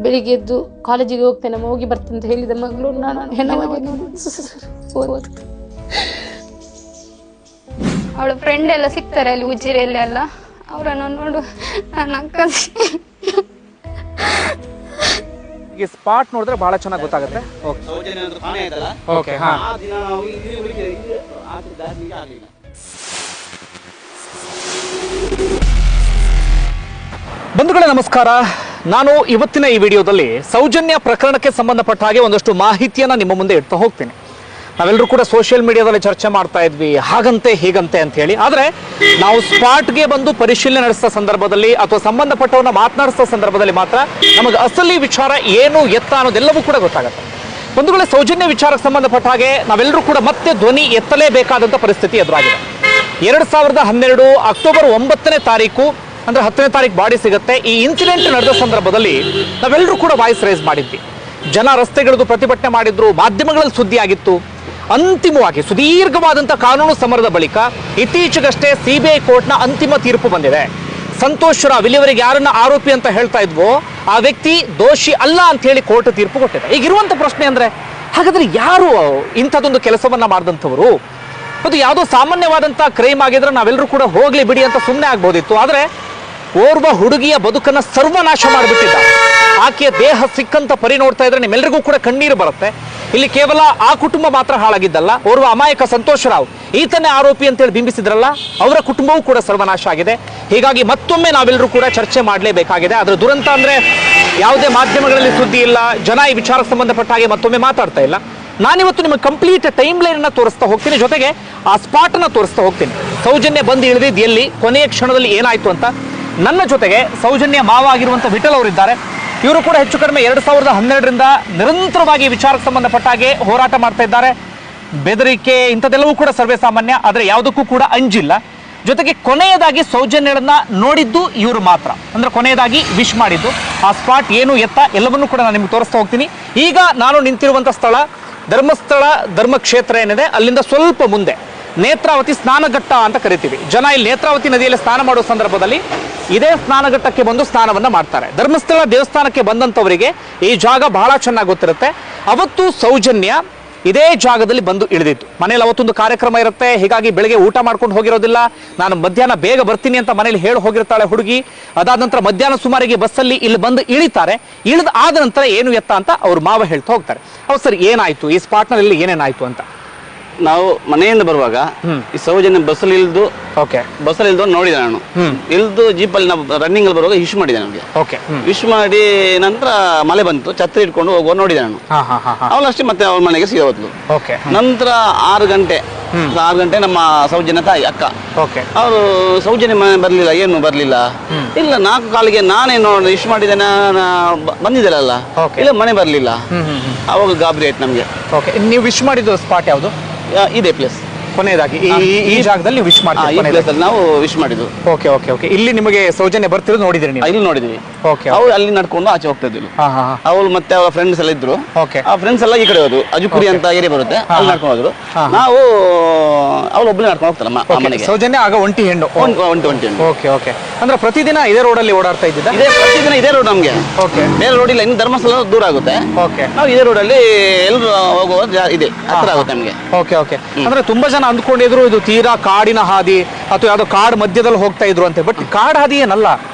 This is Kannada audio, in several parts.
ಬೆಳಿಗ್ಗೆ ಎದ್ದು ಕಾಲೇಜಿಗೆ ಹೋಗ್ತೇನೆ, ಹೋಗಿ ಬರ್ತೇನೆ ಅಂತ ಹೇಳಿದ ಮಗಳು ನಾನು ಹೆಣ್ಣವಾಗಿ ಅವಳ ಫ್ರೆಂಡ್ ಎಲ್ಲ ಸಿಗ್ತಾರೆ ಅಲ್ಲಿ ಉಜಿರೆಯಲ್ಲಿ ಎಲ್ಲ, ಅವರನ್ನು ನೋಡು ನಾನು ಈ ಸ್ಪಾಟ್ ನೋಡಿದ್ರೆ ಬಹಳ ಚೆನ್ನಾಗಿ ಗೊತ್ತಾಗುತ್ತೆ. ಓಕೆ ಹಾ. ಬಂಧುಗಳೇ ನಮಸ್ಕಾರ. ನಾನು ಇವತ್ತಿನ ಈ ವಿಡಿಯೋದಲ್ಲಿ ಸೌಜನ್ಯ ಪ್ರಕರಣಕ್ಕೆ ಸಂಬಂಧಪಟ್ಟ ಹಾಗೆ ಒಂದಷ್ಟು ಮಾಹಿತಿಯನ್ನ ನಿಮ್ಮ ಮುಂದೆ ಇಡ್ತಾ ಹೋಗ್ತೀನಿ. ನಾವೆಲ್ಲರೂ ಕೂಡ ಸೋಷಿಯಲ್ ಮೀಡಿಯಾದಲ್ಲಿ ಚರ್ಚೆ ಮಾಡ್ತಾ ಇದ್ವಿ, ಹಾಗಂತೆ ಹೀಗಂತೆ ಅಂತ ಹೇಳಿ. ಆದ್ರೆ ನಾವು ಸ್ಪಾಟ್ಗೆ ಬಂದು ಪರಿಶೀಲನೆ ನಡೆಸಿದ ಸಂದರ್ಭದಲ್ಲಿ ಅಥವಾ ಸಂಬಂಧಪಟ್ಟವನ್ನ ಮಾತನಾಡಿಸಿದ ಸಂದರ್ಭದಲ್ಲಿ ಮಾತ್ರ ನಮಗೆ ಅಸಲಿ ವಿಚಾರ ಏನು ಎತ್ತ ಅನ್ನೋದೆಲ್ಲವೂ ಕೂಡ ಗೊತ್ತಾಗುತ್ತೆ. ಬಂಧುಗಳೇ, ಸೌಜನ್ಯ ವಿಚಾರಕ್ಕೆ ಸಂಬಂಧಪಟ್ಟ ಹಾಗೆ ನಾವೆಲ್ಲರೂ ಕೂಡ ಮತ್ತೆ ಧ್ವನಿ ಎತ್ತಲೇಬೇಕಾದಂತ ಪರಿಸ್ಥಿತಿ ಎದುರಾಗಿದೆ. 2012 ಅಕ್ಟೋಬರ್ 9ನೇ ತಾರೀಕು ಅಂದ್ರೆ 10ನೇ ತಾರೀಕು ಬಾಡಿ ಸಿಗುತ್ತೆ. ಈ ಇನ್ಸಿಡೆಂಟ್ ನಡೆದ ಸಂದರ್ಭದಲ್ಲಿ ನಾವೆಲ್ಲರೂ ಕೂಡ ವಾಯ್ಸ್ ರೈಸ್ ಮಾಡಿದ್ವಿ. ಜನ ರಸ್ತೆಗಳಿಗೂ ಪ್ರತಿಭಟನೆ ಮಾಡಿದ್ರು, ಮಾಧ್ಯಮಗಳಲ್ಲಿ ಸುದ್ದಿ ಆಗಿತ್ತು. ಅಂತಿಮವಾಗಿ ಸುದೀರ್ಘವಾದಂಥ ಕಾನೂನು ಸಮರದ ಬಳಿಕ ಇತ್ತೀಚೆಗಷ್ಟೇ ಸಿಬಿಐ ಕೋರ್ಟ್ನ ಅಂತಿಮ ತೀರ್ಪು ಬಂದಿದೆ. ಸಂತೋಷ್ ರಾವ್ ಇಲ್ಲಿವರೆಗೆ ಯಾರನ್ನ ಆರೋಪಿ ಅಂತ ಹೇಳ್ತಾ ಇದ್ವೋ ಆ ವ್ಯಕ್ತಿ ದೋಷಿ ಅಲ್ಲ ಅಂತ ಹೇಳಿ ಕೋರ್ಟ್ ತೀರ್ಪು ಕೊಟ್ಟಿದೆ. ಈಗಿರುವಂಥ ಪ್ರಶ್ನೆ ಅಂದ್ರೆ, ಹಾಗಾದ್ರೆ ಯಾರು ಇಂಥದ್ದೊಂದು ಕೆಲಸವನ್ನ ಮಾಡಿದಂಥವರು? ಅದು ಯಾವುದೋ ಸಾಮಾನ್ಯವಾದಂಥ ಕ್ರೈಮ್ ಆಗಿದ್ರೆ ನಾವೆಲ್ಲರೂ ಕೂಡ ಹೋಗ್ಲಿ ಬಿಡಿ ಅಂತ ಸುಮ್ಮನೆ ಆಗ್ಬೋದಿತ್ತು. ಆದರೆ ಓರ್ವ ಹುಡುಗಿಯ ಬದುಕನ್ನು ಸರ್ವನಾಶ ಮಾಡಿಬಿಟ್ಟಿದ್ದಾರೆ. ಆಕೆಯ ದೇಹ ಸಿಕ್ಕಂತ ಪರಿ ನೋಡ್ತಾ ಇದ್ರೆ ನಿಮ್ಮೆಲ್ಲರಿಗೂ ಕೂಡ ಕಣ್ಣೀರು ಬರುತ್ತೆ. ಇಲ್ಲಿ ಕೇವಲ ಆ ಕುಟುಂಬ ಮಾತ್ರ ಹಾಳಾಗಿದ್ದಲ್ಲ, ಓರ್ವ ಅಮಾಯಕ ಸಂತೋಷ್ ರಾವ್ ಈತನೇ ಆರೋಪಿ ಅಂತೇಳಿ ಬಿಂಬಿಸಿದ್ರಲ್ಲ, ಅವರ ಕುಟುಂಬವೂ ಕೂಡ ಸರ್ವನಾಶ ಆಗಿದೆ. ಹೀಗಾಗಿ ಮತ್ತೊಮ್ಮೆ ನಾವೆಲ್ಲರೂ ಕೂಡ ಚರ್ಚೆ ಮಾಡಲೇಬೇಕಾಗಿದೆ. ಅದರ ದುರಂತ ಅಂದ್ರೆ ಯಾವುದೇ ಮಾಧ್ಯಮಗಳಲ್ಲಿ ಸುದ್ದಿ ಇಲ್ಲ, ಜನ ಈ ವಿಚಾರಕ್ಕೆ ಸಂಬಂಧಪಟ್ಟ ಹಾಗೆ ಮತ್ತೊಮ್ಮೆ ಮಾತಾಡ್ತಾ ಇಲ್ಲ. ನಾನಿವತ್ತು ನಿಮಗೆ ಕಂಪ್ಲೀಟ್ ಟೈಮ್ ಲೈನ್ ಅನ್ನ ತೋರಿಸ್ತಾ ಹೋಗ್ತೀನಿ, ಜೊತೆಗೆ ಆ ಸ್ಪಾಟ್ ಅನ್ನ ತೋರಿಸ್ತಾ ಹೋಗ್ತೀನಿ. ಸೌಜನ್ಯ ಬಂದು ಇಳಿದಿದ್ದು ಎಲ್ಲಿ, ಕೊನೆಯ ಕ್ಷಣದಲ್ಲಿ ಏನಾಯ್ತು ಅಂತ. ನನ್ನ ಜೊತೆಗೆ ಸೌಜನ್ಯ ಮಾವ ಆಗಿರುವಂಥ ವಿಠಲ್ ಅವರಿದ್ದಾರೆ. ಇವರು ಕೂಡ ಹೆಚ್ಚು ಕಡಿಮೆ 2012ರಿಂದ ನಿರಂತರವಾಗಿ ವಿಚಾರಕ್ಕೆ ಸಂಬಂಧಪಟ್ಟ ಹಾಗೆ ಹೋರಾಟ ಮಾಡ್ತಾ ಇದ್ದಾರೆ. ಬೆದರಿಕೆ ಇಂಥದ್ದೆಲ್ಲವೂ ಕೂಡ ಸರ್ವೇ ಸಾಮಾನ್ಯ, ಆದರೆ ಯಾವುದಕ್ಕೂ ಕೂಡ ಅಂಜಿಲ್ಲ. ಜೊತೆಗೆ ಕೊನೆಯದಾಗಿ ಸೌಜನ್ಯಳನ್ನ ನೋಡಿದ್ದು ಇವರು ಮಾತ್ರ, ಅಂದ್ರೆ ಕೊನೆಯದಾಗಿ ವಿಶ್ ಮಾಡಿದ್ದು. ಆ ಸ್ಪಾಟ್ ಏನು ಎತ್ತ ಎಲ್ಲವನ್ನೂ ಕೂಡ ನಾನು ನಿಮ್ಗೆ ತೋರಿಸ್ತಾ ಹೋಗ್ತೀನಿ. ಈಗ ನಾನು ನಿಂತಿರುವಂಥ ಸ್ಥಳ ಧರ್ಮಸ್ಥಳ ಧರ್ಮಕ್ಷೇತ್ರ ಏನಿದೆ, ಅಲ್ಲಿಂದ ಸ್ವಲ್ಪ ಮುಂದೆ ನೇತ್ರಾವತಿ ಸ್ನಾನಘಟ್ಟ ಅಂತ ಕರಿತೀವಿ. ಜನ ಇಲ್ಲಿ ನೇತ್ರಾವತಿ ನದಿಯಲ್ಲಿ ಸ್ನಾನ ಮಾಡುವ ಸಂದರ್ಭದಲ್ಲಿ ಇದೇ ಸ್ನಾನಘಟ್ಟಕ್ಕೆ ಬಂದು ಸ್ನಾನವನ್ನ ಮಾಡ್ತಾರೆ. ಧರ್ಮಸ್ಥಳ ದೇವಸ್ಥಾನಕ್ಕೆ ಬಂದಂಥವರಿಗೆ ಈ ಜಾಗ ಬಹಳ ಚೆನ್ನಾಗಿ ಗೊತ್ತಿರುತ್ತೆ. ಅವತ್ತು ಸೌಜನ್ಯ ಇದೇ ಜಾಗದಲ್ಲಿ ಬಂದು ಇಳಿದಿತ್ತು. ಮನೇಲಿ ಅವತ್ತೊಂದು ಕಾರ್ಯಕ್ರಮ ಇರುತ್ತೆ, ಹೀಗಾಗಿ ಬೆಳಗ್ಗೆ ಊಟ ಮಾಡ್ಕೊಂಡು ಹೋಗಿರೋದಿಲ್ಲ. ನಾನು ಮಧ್ಯಾಹ್ನ ಬೇಗ ಬರ್ತೀನಿ ಅಂತ ಮನೇಲಿ ಹೇಳಿ ಹೋಗಿರ್ತಾಳೆ ಹುಡುಗಿ. ಅದಾದ ನಂತರ ಮಧ್ಯಾಹ್ನ ಸುಮಾರಿಗೆ ಬಸ್ಸಲ್ಲಿ ಇಲ್ಲಿ ಬಂದು ಇಳಿತಾರೆ. ಇಳಿದ ಆದ ನಂತರ ಏನು ಎತ್ತ ಅಂತ ಅವ್ರ ಮಾವ ಹೇಳ್ತಾ ಹೋಗ್ತಾರೆ. ಅವ್ರು ಸರ್ ಏನಾಯ್ತು, ಈ ಸ್ಪಾಟ್ನಲ್ಲಿ ಏನೇನಾಯ್ತು ಅಂತ. ನಾವು ಮನೆಯಿಂದ ಬರುವಾಗ ಈ ಸೌಜನ್ಯ ಬಸ್ಸಲ್ಲಿ ಇಲ್ದು ನೋಡಿದೆ. ನಾನು ಇಲ್ದು ಜೀಪಲ್ಲಿ ನಾವು ರನ್ನಿಂಗ್ ಅಲ್ಲಿ ಬರುವಾಗ ವಿಶ್ ಮಾಡಿದೆ ನಮಗೆ. ವಿಶ್ ಮಾಡಿ ನಂತರ ಮಳೆ ಬಂತು, ಛತ್ರಿ ಇಟ್ಕೊಂಡು ಹೋಗುವ ನೋಡಿದೆ ನಾನು. ಅವಳಷ್ಟೇ ಮತ್ತೆ ಅವಳ ಮನೆಗೆ ಸಿಗ ಹೋದ್ಲು. ನಂತರ 6 ಗಂಟೆ ನಮ್ಮ ಸೌಜನ್ಯ ತಾಯಿ ಅಕ್ಕ ಅವರು ಸೌಜನ್ಯ ಮನೆ ಬರ್ಲಿಲ್ಲ, ಏನು ಬರ್ಲಿಲ್ಲ. ಇಲ್ಲ 4 ಕಾಲಿಗೆ ನಾನೇನು ವಿಶ್ ಮಾಡಿದೆ ಬಂದಿದ್ದಲ್ಲ, ಇಲ್ಲ ಮನೆ ಬರ್ಲಿಲ್ಲ. ಅವಾಗ ಗಾಬರಿ ಆಯ್ತು ನಮ್ಗೆ. ನೀವು ವಿಶ್ ಮಾಡಿದ್ದು ಸ್ಪಾಟ್ ಯಾವುದು? ಇದೇ ಪ್ಲೇಸ್ ಕೊನೆಯದಾಗಿ ಈ ಜಾಗದಲ್ಲಿ ವಿಶ್ ಮಾಡಿದ್ವಿ ನಾವು. ವಿಶ್ ಮಾಡಿದ್ವಿ. Okay okay okay. ಇಲ್ಲಿ ನಿಮಗೆ ಸೌಜನ್ಯ ಬರ್ತಿರೋದು ನೋಡಿದ್ರಿ ನೀವು? ಇಲ್ಲಿ ನೋಡಿದ್ವಿ. ಓಕೆ. ಅವ್ರು ಅಲ್ಲಿ ನಡ್ಕೊಂಡು ಆಚೆ ಹೋಗ್ತಾ ಇದ್ರು. ಅವಳು ಮತ್ತೆ ಅವಳ ಫ್ರೆಂಡ್ಸ್ ಎಲ್ಲ ಇದ್ರು. ಆ ಫ್ರೆಂಡ್ಸ್ ಎಲ್ಲ ಈ ಕಡೆ ಹೋದ್ರು, ಅಜುಪುರಿ ಅಂತ ಏರಿಯಾ ಬರುತ್ತೆ, ಅಲ್ಲಿ ನಡ್ಕೊಂಡು ಹೋದ್ರು. ನಾವು ಅವಳು ಒಬ್ಬನೇ ನಡ್ಕೊಂಡು ಹೋಗ್ತಾರಮ್ಮ ಮನೆಗೆ. ಸೌಜನ್ಯ ಆಗ ಒಂಟಿ ಹೆಣ್ಣು. ಒಂಟಿ. Okay okay. ಅಂದ್ರೆ ಪ್ರತಿದಿನ ಇದೇ ರೋಡಲ್ಲಿ ಓಡಾಡ್ತಾ ಇದ್ದಿದ್ದ? ಪ್ರತಿದಿನ ಇದೇ ರೋಡ್ ನಮ್ಗೆ. ಬೇರೆ ರೋಡ್ ಇಲ್ಲ, ಇನ್ನು ಧರ್ಮಸ್ಥಳ ದೂರ ಆಗುತ್ತೆ. ನಾವು ಇದೇ ರೋಡಲ್ಲಿ ಎಲ್ಲರೂ ಹೋಗುವ ಇದೆ, ಹತ್ರ ಆಗುತ್ತೆ ನಮ್ಗೆ. Okay okay. ಅಂದ್ರೆ ತುಂಬಾ ಜನ ಅಂದ್ಕೊಂಡಿದ್ರು ಇದು ತೀರಾ ಕಾಡಿನ ಹಾದಿ ಅಥವಾ ಯಾವ್ದೋ ಕಾಡು ಮಧ್ಯದಲ್ಲಿ ಹೋಗ್ತಾ ಇದ್ರು ಅಂತ. ಬಟ್ ಕಾಡು ಹಾದಿ ಏನಲ್ಲ,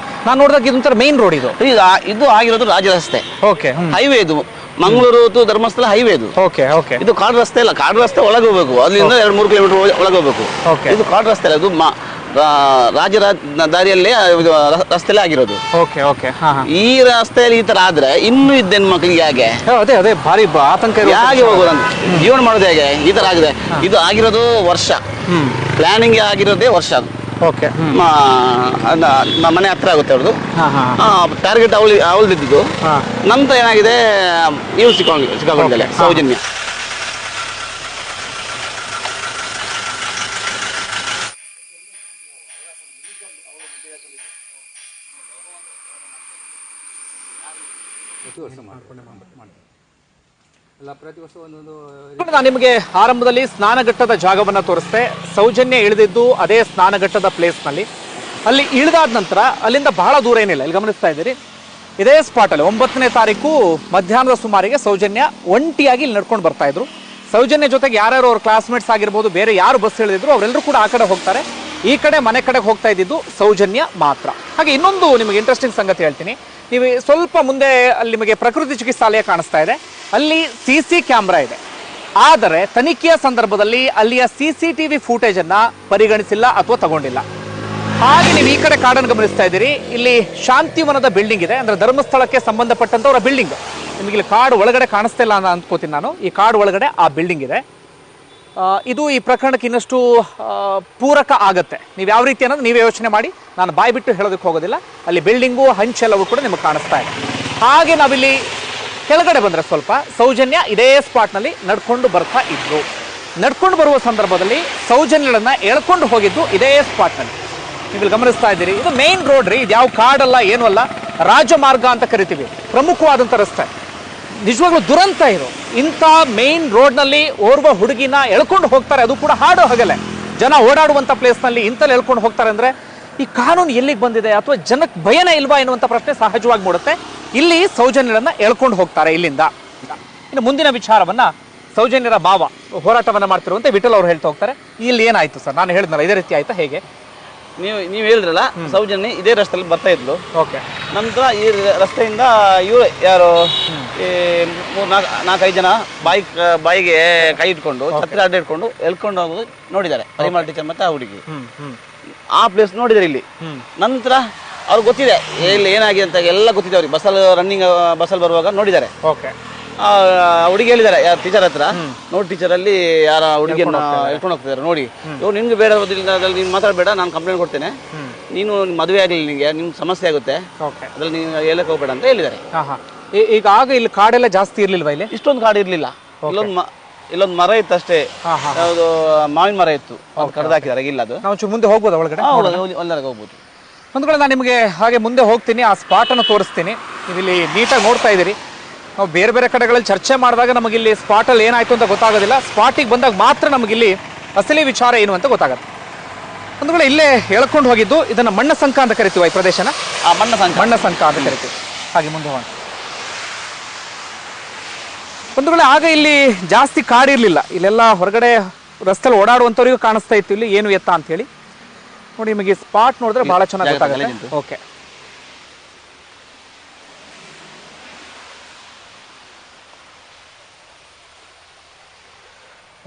ನಾನು ನೋಡಿದಾಗ ಇದೊಂಥರ ಮೇನ್ ರೋಡ್. ಇದು ಆಗಿರೋದು ರಾಜ್ಯ ರಸ್ತೆ. ಓಕೆ. ಹೈವೇ ಇದು, ಮಂಗಳೂರು ಟು ಧರ್ಮಸ್ಥಳ ಹೈವೇ ಇದು. Okay okay. ಇದು ಕಾಡು ರಸ್ತೆ ಇಲ್ಲ, ಕಾಡು ರಸ್ತೆ ಒಳಗೆ ಹೋಗ್ಬೇಕು, ಅಲ್ಲಿಂದ 2-3 ಕಿಲೋಮೀಟರ್ ಒಳಗೆ ಹೋಗ್ಬೇಕು. ಇದು ಕಾಡು ರಸ್ತೆ ಇಲ್ಲ, ಇದು ರಾಜ್ಯ ದಾರಿಯಲ್ಲೇ ರಸ್ತೆಯಲ್ಲೇ ಆಗಿರೋದು. Okay okay. ಈ ರಸ್ತೆಯಲ್ಲಿ ಈ ತರ ಆದ್ರೆ ಇನ್ನು ಇದ್ದೇನು ಮಕ್ಕಳಿಗೆ ಹೇಗೆ? ಅದೇ ಅದೇ ಭಾರಿ ಆತಂಕ. ಹೇಗೆ ಹೋಗೋದಂತ ಜೀವನ ಮಾಡೋದು ಹೇಗೆ? ಈ ತರ ಆಗಿದೆ. ಇದು ಆಗಿರೋದು ವರ್ಷ, ಪ್ಲಾನಿಂಗ್ ಆಗಿರೋದೇ ವರ್ಷ. ಅದು ಓಕೆ. ಮನೆ ಹತ್ರ ಆಗುತ್ತೆ ಅವ್ರದ್ದು. ಟಾರ್ಗೆಟ್ ಅವಳದಿದ್ದು. ನಂತರ ಏನಾಗಿದೆ, ಇವ್ರು ಸಿಕ್ಕಾಕೊಂಡಿದ್ದಾಳೆ ಸೌಜನ್ಯ. ನಾನು ನಿಮಗೆ ಆರಂಭದಲ್ಲಿ ಸ್ನಾನಘಟ್ಟದ ಜಾಗವನ್ನ ತೋರಿಸ್ತೆ. ಸೌಜನ್ಯ ಇಳಿದಿದ್ದು ಅದೇ ಸ್ನಾನಘಟ್ಟದ ಪ್ಲೇಸ್ ನಲ್ಲಿ. ಅಲ್ಲಿ ಇಳಿದಾದ ನಂತರ ಅಲ್ಲಿಂದ ಬಹಳ ದೂರ ಏನಿಲ್ಲ, ಇಲ್ಲಿ ಗಮನಿಸ್ತಾ ಇದ್ದೀರಿ. ಇದೇ ಸ್ಪಾಟಲ್ಲಿ 9ನೇ ತಾರೀಕು ಮಧ್ಯಾಹ್ನದ ಸುಮಾರಿಗೆ ಸೌಜನ್ಯ ಒಂಟಿಯಾಗಿ ಇಲ್ಲಿ ನಡ್ಕೊಂಡು ಬರ್ತಾ ಇದ್ರು. ಸೌಜನ್ಯ ಜೊತೆಗೆ ಯಾರ್ಯಾರು ಅವ್ರ ಕ್ಲಾಸ್ಮೇಟ್ಸ್ ಆಗಿರ್ಬೋದು, ಬೇರೆ ಯಾರು ಬಸ್ ಇಳಿದಿದ್ರು ಅವರೆಲ್ಲರೂ ಕೂಡ ಆ ಕಡೆ ಹೋಗ್ತಾರೆ. ಈ ಕಡೆ ಮನೆ ಕಡೆಗೆ ಹೋಗ್ತಾ ಇದ್ದಿದ್ದು ಸೌಜನ್ಯ ಮಾತ್ರ. ಹಾಗೆ ಇನ್ನೊಂದು ನಿಮಗೆ ಇಂಟ್ರೆಸ್ಟಿಂಗ್ ಸಂಗತಿ ಹೇಳ್ತೀನಿ. ನೀವು ಸ್ವಲ್ಪ ಮುಂದೆ ಅಲ್ಲಿ ನಿಮಗೆ ಪ್ರಕೃತಿ ಚಿಕಿತ್ಸಾಲಯ ಕಾಣಿಸ್ತಾ ಇದೆ, ಅಲ್ಲಿ CC ಕ್ಯಾಮ್ರಾ ಇದೆ. ಆದರೆ ತನಿಖೆಯ ಸಂದರ್ಭದಲ್ಲಿ ಅಲ್ಲಿಯ CCTV ಫೂಟೇಜನ್ನು ಪರಿಗಣಿಸಿಲ್ಲ ಅಥವಾ ತಗೊಂಡಿಲ್ಲ. ಹಾಗೆ ನೀವು ಈ ಕಡೆ ಕಾಡನ್ನು ಗಮನಿಸ್ತಾ ಇದ್ದೀರಿ. ಇಲ್ಲಿ ಶಾಂತಿವನದ ಬಿಲ್ಡಿಂಗ್ ಇದೆ, ಅಂದರೆ ಧರ್ಮಸ್ಥಳಕ್ಕೆ ಸಂಬಂಧಪಟ್ಟಂಥವರ ಬಿಲ್ಡಿಂಗ್. ನಿಮಗೆ ಇಲ್ಲಿ ಕಾಡು ಒಳಗಡೆ ಕಾಣಿಸ್ತಾ ಇಲ್ಲ ಅಂತ ಅಂದ್ಕೋತೀನಿ ನಾನು. ಈ ಕಾಡು ಒಳಗಡೆ ಆ ಬಿಲ್ಡಿಂಗ್ ಇದೆ. ಇದು ಈ ಪ್ರಕರಣಕ್ಕೆ ಇನ್ನಷ್ಟು ಪೂರಕ ಆಗತ್ತೆ. ನೀವು ಯಾವ ರೀತಿ ಅನ್ನೋದು ನೀವೇ ಯೋಚನೆ ಮಾಡಿ, ನಾನು ಬಾಯಿ ಬಿಟ್ಟು ಹೇಳೋದಕ್ಕೆ ಹೋಗೋದಿಲ್ಲ. ಅಲ್ಲಿ ಬಿಲ್ಡಿಂಗು ಹಂಚೆಲ್ಲವೂ ಕೂಡ ನಿಮಗೆ ಕಾಣಿಸ್ತಾ ಇದೆ. ಹಾಗೆ ನಾವಿಲ್ಲಿ ಕೆಳಗಡೆ ಬಂದರೆ ಸ್ವಲ್ಪ ಸೌಜನ್ಯ ಇದೇ ಸ್ಪಾಟ್ನಲ್ಲಿ ನಡ್ಕೊಂಡು ಬರ್ತಾ ಇದ್ರು. ನಡ್ಕೊಂಡು ಬರುವ ಸಂದರ್ಭದಲ್ಲಿ ಸೌಜನ್ಯಗಳನ್ನ ಎಳ್ಕೊಂಡು ಹೋಗಿದ್ದು ಇದೇ ಸ್ಪಾಟ್ನಲ್ಲಿ. ನೀವು ಗಮನಿಸ್ತಾ ಇದ್ದೀರಿ, ಇದು ಮೇನ್ ರೋಡ್ ರೀ, ಇದು ಯಾವ ಕಾಡಲ್ಲ ಏನೂ ಅಲ್ಲ, ರಾಜಮಾರ್ಗ ಅಂತ ಕರಿತೀವಿ, ಪ್ರಮುಖವಾದಂಥ ರಸ್ತೆ. ನಿಜವಾಗ್ಲೂ ದುರಂತ ಇದು. ಇಂಥ ಮೇನ್ ರೋಡ್ನಲ್ಲಿ ಓರ್ವ ಹುಡುಗಿನ ಎಳ್ಕೊಂಡು ಹೋಗ್ತಾರೆ, ಅದು ಕೂಡ ಹಾಡು ಹಗಲೇ ಜನ ಓಡಾಡುವಂಥ ಪ್ಲೇಸ್ನಲ್ಲಿ ಇಂಥಲ್ಲಿ ಎಳ್ಕೊಂಡು ಹೋಗ್ತಾರೆ ಅಂದರೆ ಈ ಕಾನೂನು ಎಲ್ಲಿಗೆ ಬಂದಿದೆ, ಅಥವಾ ಜನಕ್ಕೆ ಭಯನೇ ಇಲ್ವಾ ಎನ್ನುವಂಥ ಪ್ರಶ್ನೆ ಸಹಜವಾಗಿ ಮೂಡುತ್ತೆ. ಇಲ್ಲಿ ಸೌಜನ್ಯರನ್ನ ಎಳ್ಕೊಂಡು ಹೋಗ್ತಾರೆ ಇಲ್ಲಿಂದ. ಇನ್ನು ಮುಂದಿನ ವಿಚಾರವನ್ನ ಸೌಜನ್ಯರ ಭಾವ ಹೋರಾಟವನ್ನ ಮಾಡ್ತಿರುವಂತೆ ವಿಠಲ್ ಅವರು ಹೇಳ್ತಾ ಹೋಗ್ತಾರೆ. ಇಲ್ಲಿ ಏನಾಯ್ತು ಸರ್? ನಾನು ಹೇಳಿದ್ನಲ್ಲ, ಇದೇ ರೀತಿ ಆಯ್ತಾ ಹೇಗೆ? ನೀವು ಹೇಳಿದ್ರಲ್ಲ, ಸೌಜನ್ಯ ಇದೇ ರಸ್ತೆಯಲ್ಲಿ ಬರ್ತಾ ಇದ್ಲು. ಓಕೆ. ನಂತರ ಈ ರಸ್ತೆಯಿಂದ ಇವರು ಯಾರು ಈ 4-5 ಜನ ಬಾಯಿಗೆ ಕೈ ಇಟ್ಕೊಂಡು ಛತ್ರಿ ಅಡ್ಡ ಇಟ್ಕೊಂಡು ಎಳ್ಕೊಂಡು ಹೋಗೋದು ನೋಡಿದ್ದಾರೆ. ಪರಿಮಳ ಟೀಚರ್ ಮತ್ತೆ ಆ ಹುಡುಗಿ ಆ ಪ್ಲೇಸ್ ನೋಡಿದ್ದಾರೆ ಇಲ್ಲಿ. ನಂತರ ಅವ್ರಿಗೆ ಗೊತ್ತಿದೆ ಇಲ್ಲಿ ಏನಾಗಿದೆ ಅಂತ ಎಲ್ಲ ಗೊತ್ತಿದೆ ಅವ್ರಿಗೆ. ಬಸ್ಸಲ್ಲಿ ಬರುವಾಗ ನೋಡಿದ್ದಾರೆ. ಓಕೆ. ಹುಡುಗಿ ಹೇಳಿದ್ದಾರೆ ಯಾರು ಟೀಚರ್ ಹತ್ರ, ನೋಡಿ ಟೀಚರ್ ಅಲ್ಲಿ ಯಾರ ಹುಡುಗಿಯನ್ನು ಎಳ್ಕೊಂಡು ಹೋಗ್ತಿದ್ದಾರೆ ನೋಡಿ, ಇವ್ರು ನಿನ್ಗೆ ಬೇಡ ಅದ್ರಲ್ಲಿ ನೀನು ಮಾತಾಡಬೇಡ, ನಾನು ಕಂಪ್ಲೇಂಟ್ ಕೊಡ್ತೇನೆ, ನೀನು ಮದುವೆ ಆಗಲಿಲ್ಲ, ನಿಮ್ಗೆ ಸಮಸ್ಯೆ ಆಗುತ್ತೆ, ಅದ್ರಲ್ಲಿ ನೀನು ಹೇಳಕ್ ಹೋಗ್ಬೇಡ ಅಂತ ಹೇಳಿದ್ದಾರೆ. ಈಗ ಆಗ ಇಲ್ಲಿ ಕಾಡೆಲ್ಲ ಜಾಸ್ತಿ ಇರ್ಲಿಲ್ವಾ? ಇಲ್ಲಿ ಇಷ್ಟೊಂದು ಕಾಡು ಇರ್ಲಿಲ್ಲ. ಇಲ್ಲೊಂದು ಮರ ಇತ್ತು ಅಷ್ಟೇ, ಯಾವುದು ಮಾವಿನ ಮರ ಇತ್ತು, ಕಡ್ದು ಹಾಕಿದ್ದಾರೆ. ಇಲ್ಲ ಅದು ನಾವು ಮುಂದೆ ಹೋಗ್ಬೋದು ಒಳಗಡೆ? ಒಳಗಡೆ ಹೋಗ್ಬೋದು. ಒಂದು ಕಡೆ ನಾನು ನಿಮಗೆ ಹಾಗೆ ಮುಂದೆ ಹೋಗ್ತೀನಿ, ಆ ಸ್ಪಾಟನ್ನು ತೋರಿಸ್ತೀನಿ. ನೀವು ಇಲ್ಲಿ ನೀಟಾಗಿ ನೋಡ್ತಾ ಇದ್ದೀರಿ. ನಾವು ಬೇರೆ ಬೇರೆ ಕಡೆಗಳಲ್ಲಿ ಚರ್ಚೆ ಮಾಡಿದಾಗ ನಮಗಿಲ್ಲಿ ಸ್ಪಾಟಲ್ಲಿ ಏನಾಯ್ತು ಅಂತ ಗೊತ್ತಾಗೋದಿಲ್ಲ. ಸ್ಪಾಟಿಗೆ ಬಂದಾಗ ಮಾತ್ರ ನಮಗಿಲ್ಲಿ ಅಸಲಿ ವಿಚಾರ ಏನು ಅಂತ ಗೊತ್ತಾಗುತ್ತೆ. ಒಂದು ವೇಳೆ ಇಲ್ಲೇ ಎಳ್ಕೊಂಡು ಹೋಗಿದ್ದು ಇದನ್ನ ಮಣ್ಣ ಸಂಕ ಅಂತ ಕರಿತೀವಿ ಈ ಪ್ರದೇಶನ. ಮಣ್ಣ ಸಂಕ ಅಂತ ಕರಿತೀವಿ. ಹಾಗೆ ಮುಂದೆ ಹೋಗೋಣ. ಒಂದು ವೇಳೆ ಆಗ ಇಲ್ಲಿ ಜಾಸ್ತಿ ಕಾಡಿರ್ಲಿಲ್ಲ, ಇಲ್ಲೆಲ್ಲ ಹೊರಗಡೆ ರಸ್ತೆಯಲ್ಲಿ ಓಡಾಡುವಂಥವ್ರಿಗೂ ಕಾಣಿಸ್ತಾ ಇತ್ತು ಇಲ್ಲಿ ಏನು ಎತ್ತ ಅಂತ ಹೇಳಿ. ನೋಡಿ, ನಿಮಗೆ ಸ್ಪಾಟ್ ನೋಡಿದ್ರೆ ಬಹಳ ಚೆನ್ನಾಗಿ ಗೊತ್ತಾಗುತ್ತೆ. ಓಕೆ.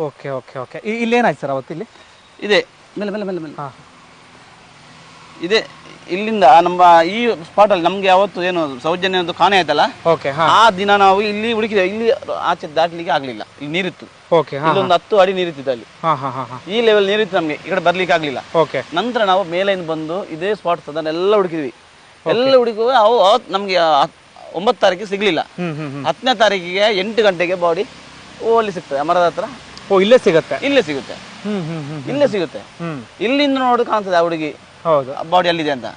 Okay okay okay. ಇಲ್ಲೇನಾಯ್ತು ಸರ್ ಅವತ್ತು? ಇಲ್ಲಿ ಇದೆ ಮೇಲೆ ಮೇಲೆ ಮೇಲೆ ಮೇಲೆ ಇದೆ. ಇಲ್ಲಿಂದ ನಮ್ಮ ಈ ಸ್ಪಾಟ್ ಅಲ್ಲಿ ನಮ್ಗೆ ಯಾವತ್ತು ಏನು ಸೌಜನ್ಯದ್ದು ಕಾಣೆ ಆಯ್ತಲ್ಲ, ಆ ದಿನ ನಾವು ಇಲ್ಲಿ ಹುಡುಕಿದೆ. ಇಲ್ಲಿ ಆಚೆ ದಾಟ್ಲಿಕ್ಕೆ ಆಗ್ಲಿಲ್ಲ, ಇಲ್ಲಿ ನೀರಿತ್ತು. ಇಲ್ಲೊಂದು 10 ಅಡಿ ನೀರಿತ್ತು ಅಲ್ಲಿ. ಈ ಲೆವೆಲ್ ನೀರಿತ್ತು, ನಮ್ಗೆ ಈ ಕಡೆ ಬರ್ಲಿಕ್ಕೆ ಆಗ್ಲಿಲ್ಲ. ನಂತರ ನಾವು ಮೇಲಿಂದ ಬಂದು ಇದೇ ಸ್ಪಾಟ್ ಅದನ್ನೆಲ್ಲ ಹುಡುಕಿದ್ವಿ. ಎಲ್ಲ ಹುಡುಕುವ ಅವತ್ತು ನಮ್ಗೆ 9 ತಾರೀಕಿಗೆ ಸಿಗ್ಲಿಲ್ಲ. 10ನೇ ತಾರೀಕಿಗೆ 8 ಗಂಟೆಗೆ ಬಾಡಿ ಅಲ್ಲಿ ಸಿಗ್ತದೆ, ಮರದ ಹತ್ರ. ಇಲ್ಲೇ ಸಿಗುತ್ತೆ? ಇಲ್ಲೇ ಸಿಗುತ್ತೆ, ಇಲ್ಲೇ ಸಿಗುತ್ತೆ. ಇಲ್ಲಿಂದ ನೋಡಿ ಕಾಣ್ತದೆ ಆ ಹುಡುಗಿ ಬಾಡಿ ಅಲ್ಲಿದೆ ಅಂತ.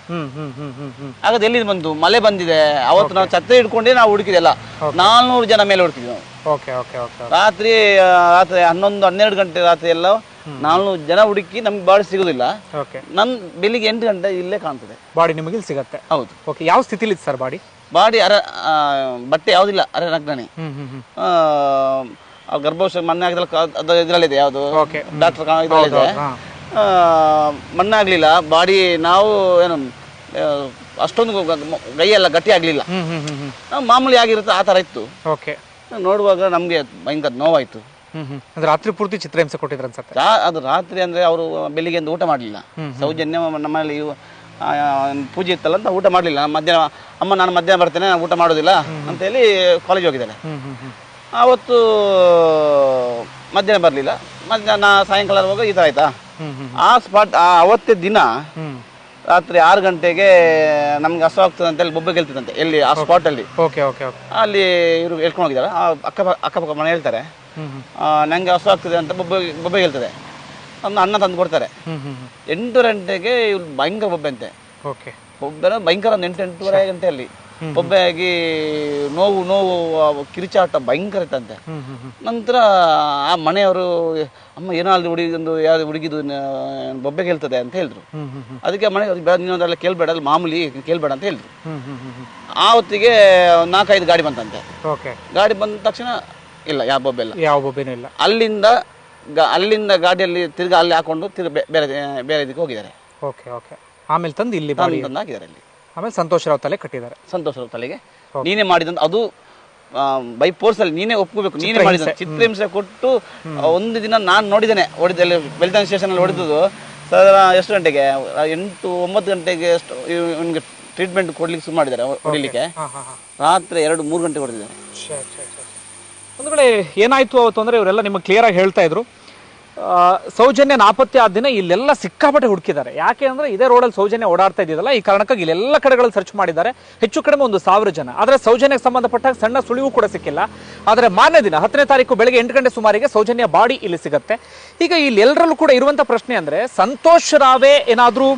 ಹಾಗಾದ್ರೆ ಎಲ್ಲಿ ಬಂತು? ಮಳೆ ಬಂದಿದೆ. ಅವತ್ತು ನಾವು ಛತ್ರಿ ಇಟ್ಕೊಂಡೇ ನಾವು ಹುಡುಕಿದೆಲ್ಲ. 400 ಜನ ಮೇಲೆ ಹುಡುಕಿದ್ವಿ ನಾವು. ರಾತ್ರಿ 11-12 ಗಂಟೆ ರಾತ್ರಿ ಎಲ್ಲ 400 ಜನ ಹುಡುಕಿ ನಮ್ಗೆ ಬಾಡಿ ಸಿಗುದಿಲ್ಲ. ನನ್ ಬೆಳಿಗ್ಗೆ 8 ಗಂಟೆ ಇಲ್ಲೇ ಕಾಣ್ತದೆ ಬಾಡಿ. ನಿಮಗೆ ಸಿಗತ್ತೆ? ಹೌದು. ಓಕೆ. ಯಾವ ಸ್ಥಿತಿಲಿ ಇತ್ತು ಸರ್ ಬಾಡಿ? ಬಾಡಿ ಬಟ್ಟೆ ಯಾವ್ದಿಲ್ಲ, ಅರೆ ನಗ್ನಾಣಿ. ಗರ್ಭಾಶಯ ಮಣ್ಣೆ ಆಗಿದ್ರೆ ಇದ್ರಲ್ಲಿದೆ, ಯಾವುದು ಡಾಕ್ಟರ್ ಇದ್ರಲ್ಲಿದೆ. ಮಣ್ಣಾಗ್ಲಿಲ್ಲ ಬಾಡಿ. ನಾವು ಏನು ಅಷ್ಟೊಂದು ಗೈಯೆಲ್ಲ ಗಟ್ಟಿ ಆಗ್ಲಿಲ್ಲ, ಮಾಮೂಲಿ ಆಗಿರುತ್ತೆ ಆ ತರ ಇತ್ತು. ನೋಡುವಾಗ ನಮ್ಗೆ ಭಯಂಕರ ನೋವಾಯ್ತು. ರಾತ್ರಿ ಪೂರ್ತಿ ಚಿತ್ರಹಿಂಸೆ ಕೊಟ್ಟಿದ್ರು ಅನ್ಸುತ್ತೆ. ಅದು ರಾತ್ರಿ ಅಂದ್ರೆ ಅವರು ಬೆಳಿಗ್ಗೆ ಊಟ ಮಾಡ್ಲಿಲ್ಲ. ಸೌಜನ್ಯ ನಮ್ಮಲ್ಲಿ ಪೂಜೆ ಇತ್ತಲ್ಲ ಅಂತ ಊಟ ಮಾಡ್ಲಿಲ್ಲ. ಮಧ್ಯಾಹ್ನ ಅಮ್ಮ ನಾನು ಮಧ್ಯಾಹ್ನ ಬರ್ತೇನೆ, ನಾನು ಊಟ ಮಾಡೋದಿಲ್ಲ ಅಂತ ಹೇಳಿ ಕಾಲೇಜ್ ಹೋಗಿದ್ದಾಳೆ. ಆವತ್ತು ಮಧ್ಯಾಹ್ನ ಬರ್ಲಿಲ್ಲ. ಮಧ್ಯಾಹ್ನ ಸಾಯಂಕಾಲ ಹೋಗ ಈ ತರ ಆಯ್ತಾ. ಆ ಸ್ಪಾಟ್ ಅವತ್ತೇ ದಿನ ರಾತ್ರಿ 6 ಗಂಟೆಗೆ ನಮ್ಗೆ ಹಸು ಆಗ್ತದೆ ಅಂತ ಹೇಳಿ ಬೊಬ್ಬೆ ಗೆಲ್ತದಂತೆ. ಎಲ್ಲಿ? ಆ ಸ್ಪಾಟ್ ಅಲ್ಲಿ. ಅಲ್ಲಿ ಇವರು ಹೇಳ್ಕೊಂಡು ಹೋಗಿದ್ದಾರೆ. ಅಕ್ಕಪಕ್ಕ ಮನೆ ಹೇಳ್ತಾರೆ, ನಂಗೆ ಹಸು ಆಗ್ತದೆ ಅಂತ ಬೊಬ್ಬೆ ಗೆಲ್ತದೆ. ಅನ್ನ ತಂದು ಕೊಡ್ತಾರೆ. 8 ಗಂಟೆಗೆ ಇವ್ರು ಭಯಂಕರ ಬೊಬ್ಬೆ ಅಂತೆ. ಬೊಬ್ಬೆ ಭಯಂಕರ 8-8:30 ಗಂಟೆಯಲ್ಲಿ ಬೊಬ್ಬೆಯಾಗಿ ನೋವು ಕಿರಿಚಾಟ ಭಯಂಕರ ಇತ್ತಂತೆ. ನಂತರ ಆ ಮನೆಯವರು ಅಮ್ಮ ಏನೋ ಅಲ್ಲಿ ಹುಡುಗಿಂದು ಯಾವ್ದು ಹುಡುಗಿದು ಬೊಬ್ಬೆಗೆ ಹೇಳ್ತದೆ ಅಂತ ಹೇಳಿದ್ರು. ಅದಕ್ಕೆ ಮನೆ ನೀನು ಅದೆಲ್ಲ ಕೇಳ್ಬೇಡ, ಅಲ್ಲಿ ಮಾಮೂಲಿ ಕೇಳ್ಬೇಡ ಅಂತ ಹೇಳಿದ್ರು. ಆ ಹೊತ್ತಿಗೆ 4-5 ಗಾಡಿ ಬಂತಂತೆ. ಗಾಡಿ ಬಂದ ತಕ್ಷಣ ಇಲ್ಲ, ಯಾವ ಬೊಬ್ಬೆನೂ ಇಲ್ಲ. ಅಲ್ಲಿಂದ ಗಾಡಿಯಲ್ಲಿ ತಿರ್ಗಾ ಅಲ್ಲಿ ಹಾಕೊಂಡು ಬೇರೆ ಇದಕ್ಕೆ ಹೋಗಿದ್ದಾರೆ. ಆಮೇಲೆ ತಂದು ಇಲ್ಲಿ ಹಾಕಿದ್ದಾರೆ. ಅಲ್ಲಿ ಆಮೇಲೆ ಸಂತೋಷ್ ರಾವ್ ತಲೆ ಕಟ್ಟಿದ್ದಾರೆ. ಸಂತೋಷ್ ರಾವ್ ತಲೆಗೆ ನೀನೇ ಮಾಡಿದಂತ, ಅದು ಬೈ ಫೋರ್ಸ್ ಅಲ್ಲಿ ನೀನೇ ಒಪ್ಕೋಬೇಕು, ನೀನೇ ಮಾಡಿದ ಚಿತ್ರಹಿಂಸೆ ಕೊಟ್ಟು. ಒಂದು ದಿನ ನಾನು ನೋಡಿದ್ದೇನೆ, ಹೊಡಿದಲ್ಲಿ ಬೆಲ್ತಾನ್ ಸ್ಟೇಷನ್ ಅಲ್ಲಿ ಹೊಡೆದದ್ದು. ಸರ್ ಎಷ್ಟು ಗಂಟೆಗೆ 8-9 ಗಂಟೆಗೆ ಇವನಿಗೆ ಟ್ರೀಟ್ಮೆಂಟ್ ಕೊಡ್ಲಿಕ್ಕೆ ಶುರು ಮಾಡಿದ್ದಾರೆ. ಹೊಡಿಲಿಕ್ಕೆ ರಾತ್ರಿ 2-3 ಗಂಟೆ ಹೊಡೆದಿದ್ದಾರೆ. ಒಂದು ಕಡೆ ಏನಾಯ್ತು ಅವತ್ತು ಅಂದ್ರೆ ಇವರೆಲ್ಲ ನಿಮಗೆ ಕ್ಲಿಯರ್ ಆಗಿ ಹೇಳ್ತಾ ಇದ್ರು, ಸೌಜನ್ಯ ನಾಪತ್ತೆ ಆದ ದಿನ ಇಲ್ಲೆಲ್ಲ ಸಿಕ್ಕಾಪಟ್ಟೆ ಹುಡುಕಿದ್ದಾರೆ. ಯಾಕೆ ಅಂದ್ರೆ ಇದೇ ರೋಡಲ್ಲಿ ಸೌಜನ್ಯ ಓಡಾಡ್ತಾ ಇದ್ದಿದ್ದಲ್ಲ, ಈ ಕಾರಣಕ್ಕಾಗಿ ಇಲ್ಲೆಲ್ಲ ಕಡೆಗಳಲ್ಲಿ ಸರ್ಚ್ ಮಾಡಿದ್ದಾರೆ. ಹೆಚ್ಚು ಕಡಿಮೆ 1,000 ಜನ. ಆದರೆ ಸೌಜನ್ಯಕ್ಕೆ ಸಂಬಂಧಪಟ್ಟ ಸಣ್ಣ ಸುಳಿವು ಕೂಡ ಸಿಕ್ಕಿಲ್ಲ. ಆದರೆ ಮಾರನೇ ದಿನ 10ನೇ ತಾರೀಕು ಬೆಳಗ್ಗೆ 8 ಗಂಟೆ ಸುಮಾರಿಗೆ ಸೌಜನ್ಯ ಬಾಡಿ ಇಲ್ಲಿ ಸಿಗುತ್ತೆ. ಈಗ ಇಲ್ಲಿ ಎಲ್ಲರಲ್ಲೂ ಕೂಡ ಇರುವಂತ ಪ್ರಶ್ನೆ ಅಂದ್ರೆ, ಸಂತೋಷ್ ರಾವೇ ಏನಾದ್ರೂ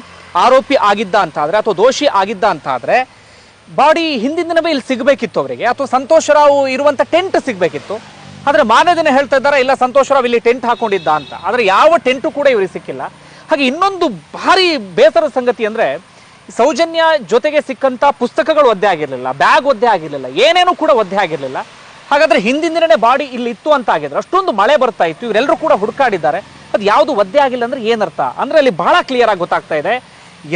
ಆರೋಪಿ ಆಗಿದ್ದ ಅಂತ ಆದ್ರೆ ಅಥವಾ ದೋಷಿ ಆಗಿದ್ದ ಅಂತ ಆದ್ರೆ ಬಾಡಿ ಹಿಂದಿನ ದಿನವೇ ಇಲ್ಲಿ ಸಿಗಬೇಕಿತ್ತು ಅವರಿಗೆ, ಅಥವಾ ಸಂತೋಷ್ ರಾವ್ ಇರುವಂತ ಟೆಂಟ್ ಸಿಗ್ಬೇಕಿತ್ತು. ಆದ್ರೆ ಮಾರನೇ ದಿನ ಹೇಳ್ತಾ ಇದ್ದಾರೆ ಇಲ್ಲ ಸಂತೋಷ್ ರಾವ್ ಇಲ್ಲಿ ಟೆಂಟ್ ಹಾಕೊಂಡಿದ್ದ ಅಂತ. ಆದ್ರೆ ಯಾವ ಟೆಂಟು ಕೂಡ ಇವರಿಗೆ ಸಿಕ್ಕಿಲ್ಲ. ಹಾಗೆ ಇನ್ನೊಂದು ಭಾರಿ ಬೇಸರದ ಸಂಗತಿ ಅಂದ್ರೆ, ಸೌಜನ್ಯ ಜೊತೆಗೆ ಸಿಕ್ಕಂತ ಪುಸ್ತಕಗಳು ಒದ್ದೆ ಆಗಿರ್ಲಿಲ್ಲ, ಬ್ಯಾಗ್ ಒದ್ದೆ ಆಗಿರ್ಲಿಲ್ಲ, ಏನೇನು ಕೂಡ ಒದ್ದೆ ಆಗಿರ್ಲಿಲ್ಲ. ಹಾಗಾದ್ರೆ ಹಿಂದಿನ ದಿನನೇ ಬಾಡಿ ಇಲ್ಲಿ ಇತ್ತು ಅಂತ ಆಗಿದ್ರೆ, ಅಷ್ಟೊಂದು ಮಳೆ ಬರ್ತಾ ಇತ್ತು, ಇವರೆಲ್ಲರೂ ಕೂಡ ಹುಡುಕಾಡಿದ್ದಾರೆ, ಅದು ಯಾವುದು ಒದ್ದೆ ಆಗಿಲ್ಲ ಅಂದ್ರೆ ಏನರ್ಥ ಅಂದ್ರೆ ಅಲ್ಲಿ ಬಹಳ ಕ್ಲಿಯರ್ ಆಗಿ ಗೊತ್ತಾಗ್ತಾ ಇದೆ.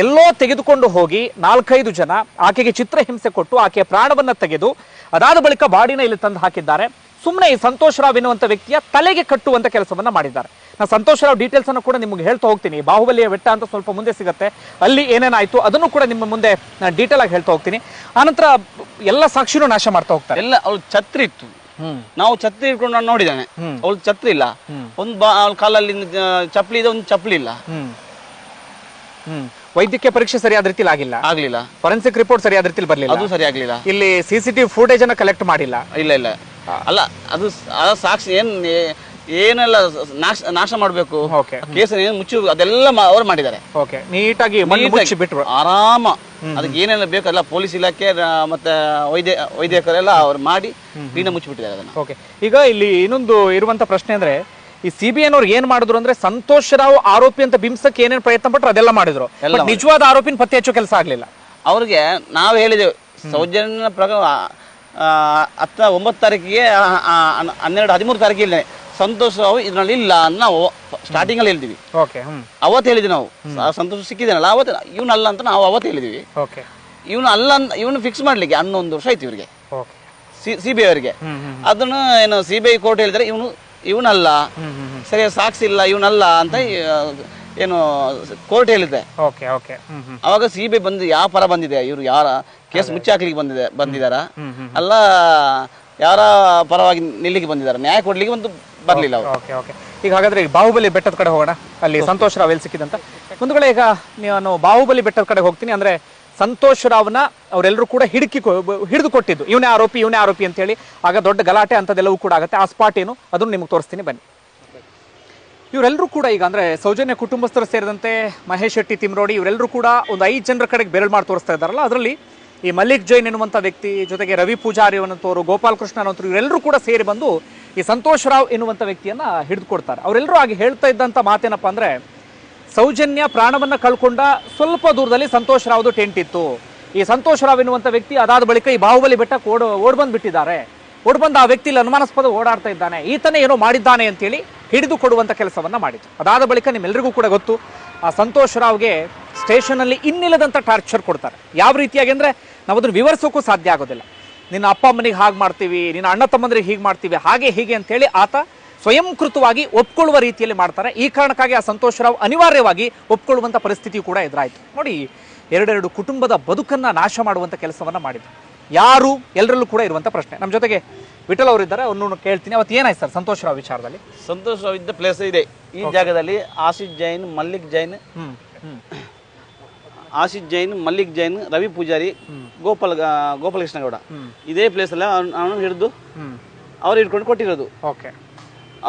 ಎಲ್ಲೋ ತೆಗೆದುಕೊಂಡು ಹೋಗಿ 4-5 ಜನ ಆಕೆಗೆ ಚಿತ್ರಹಿಂಸೆ ಕೊಟ್ಟು ಆಕೆಯ ಪ್ರಾಣವನ್ನ ತೆಗೆದು ಅದಾದ ಬಳಿಕ ಬಾಡಿನ ಇಲ್ಲಿ ತಂದು ಹಾಕಿದ್ದಾರೆ. ಸುಮ್ಮನೆ ಈ ಸಂತೋಷ್ ರಾವ್ ಎನ್ನುವಂತ ವ್ಯಕ್ತಿಯ ತಲೆಗೆ ಕಟ್ಟುವಂತ ಕೆಲಸವನ್ನ ಮಾಡಿದ್ದಾರೆ. ನಾನು ಸಂತೋಷ್ ರಾವ್ ಡೀಟೇಲ್ಸ್ ಅನ್ನು ಕೂಡ ನಿಮ್ಗೆ ಹೇಳ್ತಾ ಹೋಗ್ತೀನಿ. ಬಾಹುಬಲಿಯ ಬೆಟ್ಟ ಅಂತ ಸ್ವಲ್ಪ ಮುಂದೆ ಸಿಗುತ್ತೆ, ಅಲ್ಲಿ ಏನೇನಾಯ್ತು ಅದನ್ನು ಕೂಡ ನಿಮ್ಮ ಮುಂದೆ ನಾನು ಡೀಟೇಲ್ ಆಗಿ ಹೇಳ್ತಾ ಹೋಗ್ತೀನಿ. ಆನಂತರ ಎಲ್ಲ ಸಾಕ್ಷಿನೂ ನಾಶ ಮಾಡ್ತಾ ಹೋಗ್ತಾರೆ. ಎಲ್ಲ ಅವ್ಳು ಛತ್ರಿ ಇತ್ತು, ನಾವು ಛತ್ರಿ ಇಟ್ಕೊಂಡು ನಾನು ನೋಡಿದ್ದಾನೆ. ಅವಳು ಛತ್ರಿ ಇಲ್ಲ, ಒಂದು ಅವಳ ಕಾಲಲ್ಲಿ ಚಪ್ಪಲಿ ಇದೆ, ಒಂದು ಚಪ್ಪಲಿ ಇಲ್ಲ. ವೈದ್ಯಕೀಯ ಪರೀಕ್ಷೆ ಸರಿಯಾದ ರೀತಿಲಿ ಆಗ್ಲಿಲ್ಲ. ಫೊರೆನ್ಸಿಕ್ ರಿಪೋರ್ಟ್ ಸರಿಯಾದ ರೀತಿಲಿ ಬರ್ಲಿಲ್ಲ, ಅದು ಸರಿ ಆಗ್ಲಿಲ್ಲ. ಇಲ್ಲಿ ಸಿಸಿಟಿವಿ ಫುಟೇಜ್ ಅನ್ನ ಕಲೆಕ್ಟ್ ಮಾಡಿಲ್ಲ. ಇಲ್ಲ ಅಲ್ಲ, ಅದು ಸಾಕ್ಷಿ ಏನೆಲ್ಲ ನಾಶ ಮಾಡ್ಬೇಕು, ಕೇಸ್ ಮುಚ್ಚು, ಅದೆಲ್ಲ ಅವ್ರು ಮಾಡಿದ್ದಾರೆ. ನೀಟಾಗಿ ಬಿಟ್ರು ಆರಾಮ. ಅದಕ್ಕೆ ಏನೆಲ್ಲ ಬೇಕಲ್ಲ ಪೊಲೀಸ್ ಇಲಾಖೆ ಮತ್ತೆ ವೈದ್ಯಕರೆಲ್ಲ ಅವ್ರು ಮಾಡಿ ಕ್ಲೀನ್ ಮುಚ್ಚಿಬಿಟ್ಟಿದ್ದಾರೆ ಅದನ್ನ. ಈಗ ಇಲ್ಲಿ ಇನ್ನೊಂದು ಇರುವಂತ ಪ್ರಶ್ನೆ ಅಂದ್ರೆ, ಈ CBI ನವ್ರು ಏನ್ ಮಾಡಿದ್ರು ಅಂದ್ರೆ, ಸಂತೋಷ್ ರಾವ್ ಆರೋಪಿ ಅಂತ ಬಿಂಬಿಸಕ್ಕೆ ಏನೇನು ಪ್ರಯತ್ನ ಪಟ್ಟರು ಅದೆಲ್ಲ ಮಾಡಿದ್ರು. ನಿಜವಾದ ಆರೋಪಿನ ಪತ್ತೆ ಹಚ್ಚೋ ಕೆಲಸ ಆಗ್ಲಿಲ್ಲ. ಅವ್ರಿಗೆ ನಾವು ಹೇಳಿದೆವು, ಸೌಜನ್ಯ ಪ್ರಕಾರ 9 ತಾರೀಕಿಗೆ 12-13 ತಾರೀಕಿಗೆ ಸಂತೋಷ್ ರಾವ್ ಇದ್ರಲ್ಲಿ ಇಲ್ಲ ಅಂತ ನಾವು ಸ್ಟಾರ್ಟಿಂಗ್ ಅಲ್ಲಿ ಹೇಳಿದ್ವಿ. ಅವತ್ತು ಹೇಳಿದ್ವಿ ನಾವು, ಸಂತೋಷ್ ಸಿಕ್ಕಿದಾನಲ್ಲ ಅವತ್ತು ಇವನಲ್ಲ ಅಂತ ನಾವು ಅವತ್ತು ಹೇಳಿದ್ವಿ. ಇವನು ಅಲ್ಲ ಅಂತ ಇವನು ಫಿಕ್ಸ್ ಮಾಡ್ಲಿಕ್ಕೆ 11 ವರ್ಷ ಆಯ್ತು ಇವ್ರಿಗೆ, CBI ಅವರಿಗೆ. ಅದನ್ನು ಏನು CBI ಕೋರ್ಟ್ ಹೇಳಿದ್ರೆ ಇವನಲ್ಲ, ಸರಿಯಾದ ಸಾಕ್ಷಿ ಇಲ್ಲ, ಇವನಲ್ಲ ಅಂತ ಏನು ಕೋರ್ಟ್ ಹೇಳಿದೆ. ಅವಾಗ CBI ಬಂದು ಯಾವ ಪರ ಬಂದಿದೆ, ಇವ್ರು ಯಾರ ಕೇಸ್ ಮುಚ್ಚಾಕ್ಲಿಕ್ಕೆ ಬಂದಿದಾರ ಅಲ್ಲ ಯಾರ ಪರವಾಗಿ ನಿಲ್ಲಿಗೆ ಬಂದಿದ್ದಾರೆ, ನ್ಯಾಯ ಕೊಡ್ಲಿಕ್ಕೆ ಬರ್ಲಿಲ್ಲ ಅವರು. ಈಗ ಹಾಗಾದ್ರೆ ಬಾಹುಬಲಿ ಬೆಟ್ಟದ ಕಡೆ ಹೋಗೋಣ, ಅಲ್ಲಿ ಸಂತೋಷ್ ರಾವ್ ಎಲ್ಲಿ ಸಿಕ್ಕಿದಂತ. ಒಂದು ಕಡೆ ಈಗ ನಾನು ಬಾಹುಬಲಿ ಬೆಟ್ಟದ ಕಡೆ ಹೋಗ್ತೀನಿ. ಅಂದ್ರೆ ಸಂತೋಷ್ ರಾವ್ನ ಅವರೆಲ್ಲರೂ ಕೂಡ ಹಿಡಿದು ಕೊಟ್ಟಿದ್ದು, ಇವನೇ ಆರೋಪಿ ಅಂತ ಹೇಳಿ. ಆಗ ದೊಡ್ಡ ಗಲಾಟೆ ಅಂತದೆಲ್ಲವೂ ಕೂಡ ಆಗುತ್ತೆ. ಆ ಸ್ಪಾಟ್ ಏನು ಅದನ್ನು ನಿಮ್ಗೆ ತೋರಿಸ್ತೀನಿ ಬನ್ನಿ. ಇವರೆಲ್ಲರೂ ಕೂಡ ಈಗ ಅಂದ್ರೆ ಸೌಜನ್ಯ ಕುಟುಂಬಸ್ಥರು ಸೇರಿದಂತೆ ಮಹೇಶ್ ಶೆಟ್ಟಿ, ತಿಮ್ರೋಡಿ ಇವರೆಲ್ಲರೂ ಕೂಡ ಒಂದು 5 ಜನರ ಕಡೆಗೆ ಬೆರಳು ಮಾಡಿ ತೋರಿಸ್ತಾ ಇದ್ದಾರಲ್ಲ. ಅದರಲ್ಲಿ ಈ ಮಲ್ಲಿಕ್ ಜೈನ್ ಎನ್ನುವಂಥ ವ್ಯಕ್ತಿ, ಜೊತೆಗೆ ರವಿ ಪೂಜಾರಿ ಅನ್ನೋಂಥವ್ರು, ಗೋಪಾಲ್ ಕೃಷ್ಣ ಅನ್ನೋಂಥವ್ರು ಇವರೆಲ್ಲರೂ ಕೂಡ ಸೇರಿ ಬಂದು ಈ ಸಂತೋಷ್ ರಾವ್ ಎನ್ನುವಂಥ ವ್ಯಕ್ತಿಯನ್ನ ಹಿಡಿದುಕೊಡ್ತಾರೆ. ಅವರೆಲ್ಲರೂ ಆಗಿ ಹೇಳ್ತಾ ಇದ್ದಂಥ ಮಾತೇನಪ್ಪ ಅಂದ್ರೆ, ಸೌಜನ್ಯ ಪ್ರಾಣವನ್ನ ಕಳ್ಕೊಂಡ ಸ್ವಲ್ಪ ದೂರದಲ್ಲಿ ಸಂತೋಷ್ ರಾವ್ದು ಟೆಂಟ್ ಇತ್ತು. ಈ ಸಂತೋಷ್ ರಾವ್ ಎನ್ನುವಂಥ ವ್ಯಕ್ತಿ ಅದಾದ ಬಳಿಕ ಈ ಬಾಹುಬಲಿ ಬೆಟ್ಟಕ್ಕೆ ಓಡ್ ಬಂದ್ಬಿಟ್ಟಿದ್ದಾರೆ. ಓಡ್ಬಂದು ಆ ವ್ಯಕ್ತಿ ಅನುಮಾನಾಸ್ಪದ ಓಡಾಡ್ತಾ ಇದ್ದಾನೆ, ಈತನೇ ಏನೋ ಮಾಡಿದ್ದಾನೆ ಅಂತೇಳಿ ಹಿಡಿದು ಕೊಡುವಂಥ ಕೆಲಸವನ್ನ ಮಾಡಿದ್ರು. ಅದಾದ ಬಳಿಕ ನಿಮ್ಮೆಲ್ಲರಿಗೂ ಕೂಡ ಗೊತ್ತು, ಆ ಸಂತೋಷ್ ರಾವ್ಗೆ ಸ್ಟೇಷನಲ್ಲಿ ಇನ್ನಿಲ್ಲದಂಥ ಟಾರ್ಚರ್ ಕೊಡ್ತಾರೆ. ಯಾವ ರೀತಿಯಾಗಿ ಅಂದರೆ ನಾವು ಅದನ್ನು ವಿವರಿಸೋಕ್ಕೂ ಸಾಧ್ಯ ಆಗೋದಿಲ್ಲ. ನಿನ್ನ ಅಪ್ಪ ಅಮ್ಮನಿಗೆ ಹಾಗೆ ಮಾಡ್ತೀವಿ, ನಿನ್ನ ಅಣ್ಣ ತಮ್ಮಂದ್ರಿಗೆ ಹೀಗೆ ಮಾಡ್ತೀವಿ, ಹಾಗೆ ಹೀಗೆ ಅಂತೇಳಿ ಆತ ಸ್ವಯಂಕೃತವಾಗಿ ಒಪ್ಕೊಳ್ಳುವ ರೀತಿಯಲ್ಲಿ ಮಾಡ್ತಾರೆ. ಈ ಕಾರಣಕ್ಕಾಗಿ ಆ ಸಂತೋಷ್ ರಾವ್ ಅನಿವಾರ್ಯವಾಗಿ ಒಪ್ಕೊಳ್ಳುವಂಥ ಪರಿಸ್ಥಿತಿ ಕೂಡ ಎದುರಾಯಿತು. ನೋಡಿ, 2 ಕುಟುಂಬದ ಬದುಕನ್ನು ನಾಶ ಮಾಡುವಂಥ ಕೆಲಸವನ್ನು ಮಾಡಿದ್ರು. ಯಾರು ಎಲ್ಲರಲ್ಲೂ ಕೂಡ ಇರುವಂಥ ಪ್ರಶ್ನೆ. ನಮ್ಮ ಜೊತೆಗೆ ವಿಠಲ್ ಅವರಿದ್ದಾರೆ, ಅವ್ರನ್ನು ಕೇಳ್ತೀನಿ. ಅವತ್ತು ಏನಾಯ್ತು ಸರ್ ಸಂತೋಷ್ ರಾವ್ ವಿಚಾರದಲ್ಲಿ? ಸಂತೋಷ್ ರಾವ್ ಇದ್ದ ಪ್ಲೇಸ್ ಇದೆ ಈ ಜಾಗದಲ್ಲಿ. ಆಶಿಷ್ ಜೈನ್, ಮಲ್ಲಿಕ್ ಜೈನ್, ರವಿ ಪೂಜಾರಿ, ಗೋಪಾಲಕೃಷ್ಣ ಗೌಡ, ಇದೇ ಪ್ಲೇಸ್ ಅಲ್ಲ ಅವನು ಹಿಡಿದು ಅವ್ರು ಹಿಡ್ಕೊಂಡು ಕೊಟ್ಟಿರೋದು.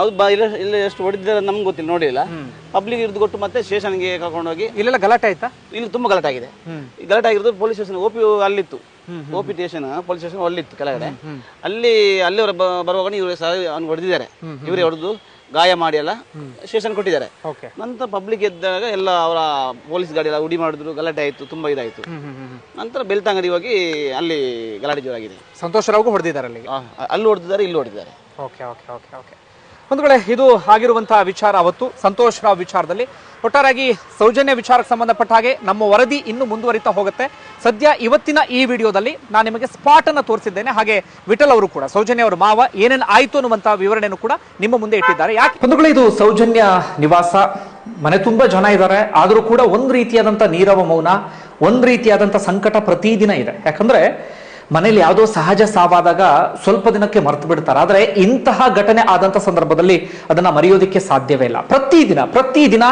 ಅದು ಇಲ್ಲ ಎಷ್ಟು ಹೊಡಿದ್ದಾರೆ ನಮ್ಗೆ ಗೊತ್ತಿಲ್ಲ, ನೋಡಿಲ್ಲ. ಪಬ್ಲಿಕ್ ಹಿಡಿದು ಕೊಟ್ಟು ಮತ್ತೆ ಸ್ಟೇಷನ್ಗೆ ಕರ್ಕೊಂಡೋಗಿ. ಇಲ್ಲೆಲ್ಲ ಗಲಾಟೆ ಆಯ್ತಾ? ಇಲ್ಲಿ ತುಂಬಾ ಗಲಾಟೆ ಆಗಿದೆ. ಗಲಾಟೆ ಆಗಿರೋದು ಪೊಲೀಸ್ ಸ್ಟೇಷನ್ OP ಅಲ್ಲಿತ್ತು. OP ಸ್ಟೇಷನ್ ಪೊಲೀಸ್ ಸ್ಟೇಷನ್ ಅಲ್ಲಿತ್ತು ಕೆಳಗಡೆ. ಅಲ್ಲಿ ಬರುವಾಗ ಇವರು ಅವ್ನು ಹೊಡೆದಿದ್ದಾರೆ, ಇವರೇ ಹೊಡೆದು ಗಾಯ ಮಾಡಿ ಎಲ್ಲ ಸ್ಟೇಷನ್ ಕೊಟ್ಟಿದ್ದಾರೆ. ನಂತರ ಪಬ್ಲಿಕ್ ಎದ್ದಾಗ ಎಲ್ಲ ಅವರ ಪೊಲೀಸ್ ಗಾಡಿ ಎಲ್ಲ ಉಡಿ ಮಾಡಿದ್ರು, ಗಲಾಟೆ ಆಯ್ತು, ತುಂಬಾ ಇದಾಯ್ತು. ನಂತರ ಬೆಳ್ತಂಗಡಿ ಹೋಗಿ ಅಲ್ಲಿ ಗಲಾಟೆ ಜೋರಾಗಿದೆ. ಸಂತೋಷ್ ರಾವ್ಗೂ ಹೊಡೆದಿದ್ದಾರೆ, ಅಲ್ಲಿ ಹೊಡೆದಿದ್ದಾರೆ, ಇಲ್ಲಿ ಹೊಡೆದಿದ್ದಾರೆ. ಒಂದು ಕಡೆ ಇದು ಆಗಿರುವಂತಹ ವಿಚಾರ. ಅವತ್ತು ಸಂತೋಷ್ ರಾವ್ ವಿಚಾರದಲ್ಲಿ ಒಟ್ಟಾರೆಯಾಗಿ ಸೌಜನ್ಯ ವಿಚಾರಕ್ಕೆ ಸಂಬಂಧಪಟ್ಟ ಹಾಗೆ ನಮ್ಮ ವರದಿ ಇನ್ನು ಮುಂದುವರಿತಾ ಹೋಗುತ್ತೆ. ಸದ್ಯ ಇವತ್ತಿನ ಈ ವಿಡಿಯೋದಲ್ಲಿ ನಾನು ನಿಮಗೆ ಸ್ಪಾಟ್ ಅನ್ನು ತೋರಿಸಿದ್ದೇನೆ. ಹಾಗೆ ವಿಠಲ್ ಅವರು ಕೂಡ ಸೌಜನ್ಯ ಅವರ ಮಾವ ಏನೇನು ಆಯ್ತು ಅನ್ನುವಂತಹ ವಿವರಣೆಯನ್ನು ಕೂಡ ನಿಮ್ಮ ಮುಂದೆ ಇಟ್ಟಿದ್ದಾರೆ. ಯಾಕೆ ಬಂಧುಗಳೇ, ಇದು ಸೌಜನ್ಯ ನಿವಾಸ, ಮನೆ ತುಂಬಾ ಜನ ಇದ್ದಾರೆ. ಆದರೂ ಕೂಡ ಒಂದು ರೀತಿಯಾದಂಥ ನೀರವ ಮೌನ, ಒಂದು ರೀತಿಯಾದಂಥ ಸಂಕಟ ಪ್ರತಿದಿನ ಇದೆ. ಯಾಕಂದ್ರೆ ಮನೇಲಿ ಯಾವುದೋ ಸಹಜ ಸಾವಾದಾಗ ಸ್ವಲ್ಪ ದಿನಕ್ಕೆ ಮರ್ತು ಬಿಡ್ತಾರೆ. ಆದರೆ ಇಂತಹ ಘಟನೆ ಆದಂಥ ಸಂದರ್ಭದಲ್ಲಿ ಅದನ್ನ ಮರೆಯೋದಕ್ಕೆ ಸಾಧ್ಯವೇ ಇಲ್ಲ. ಪ್ರತಿದಿನ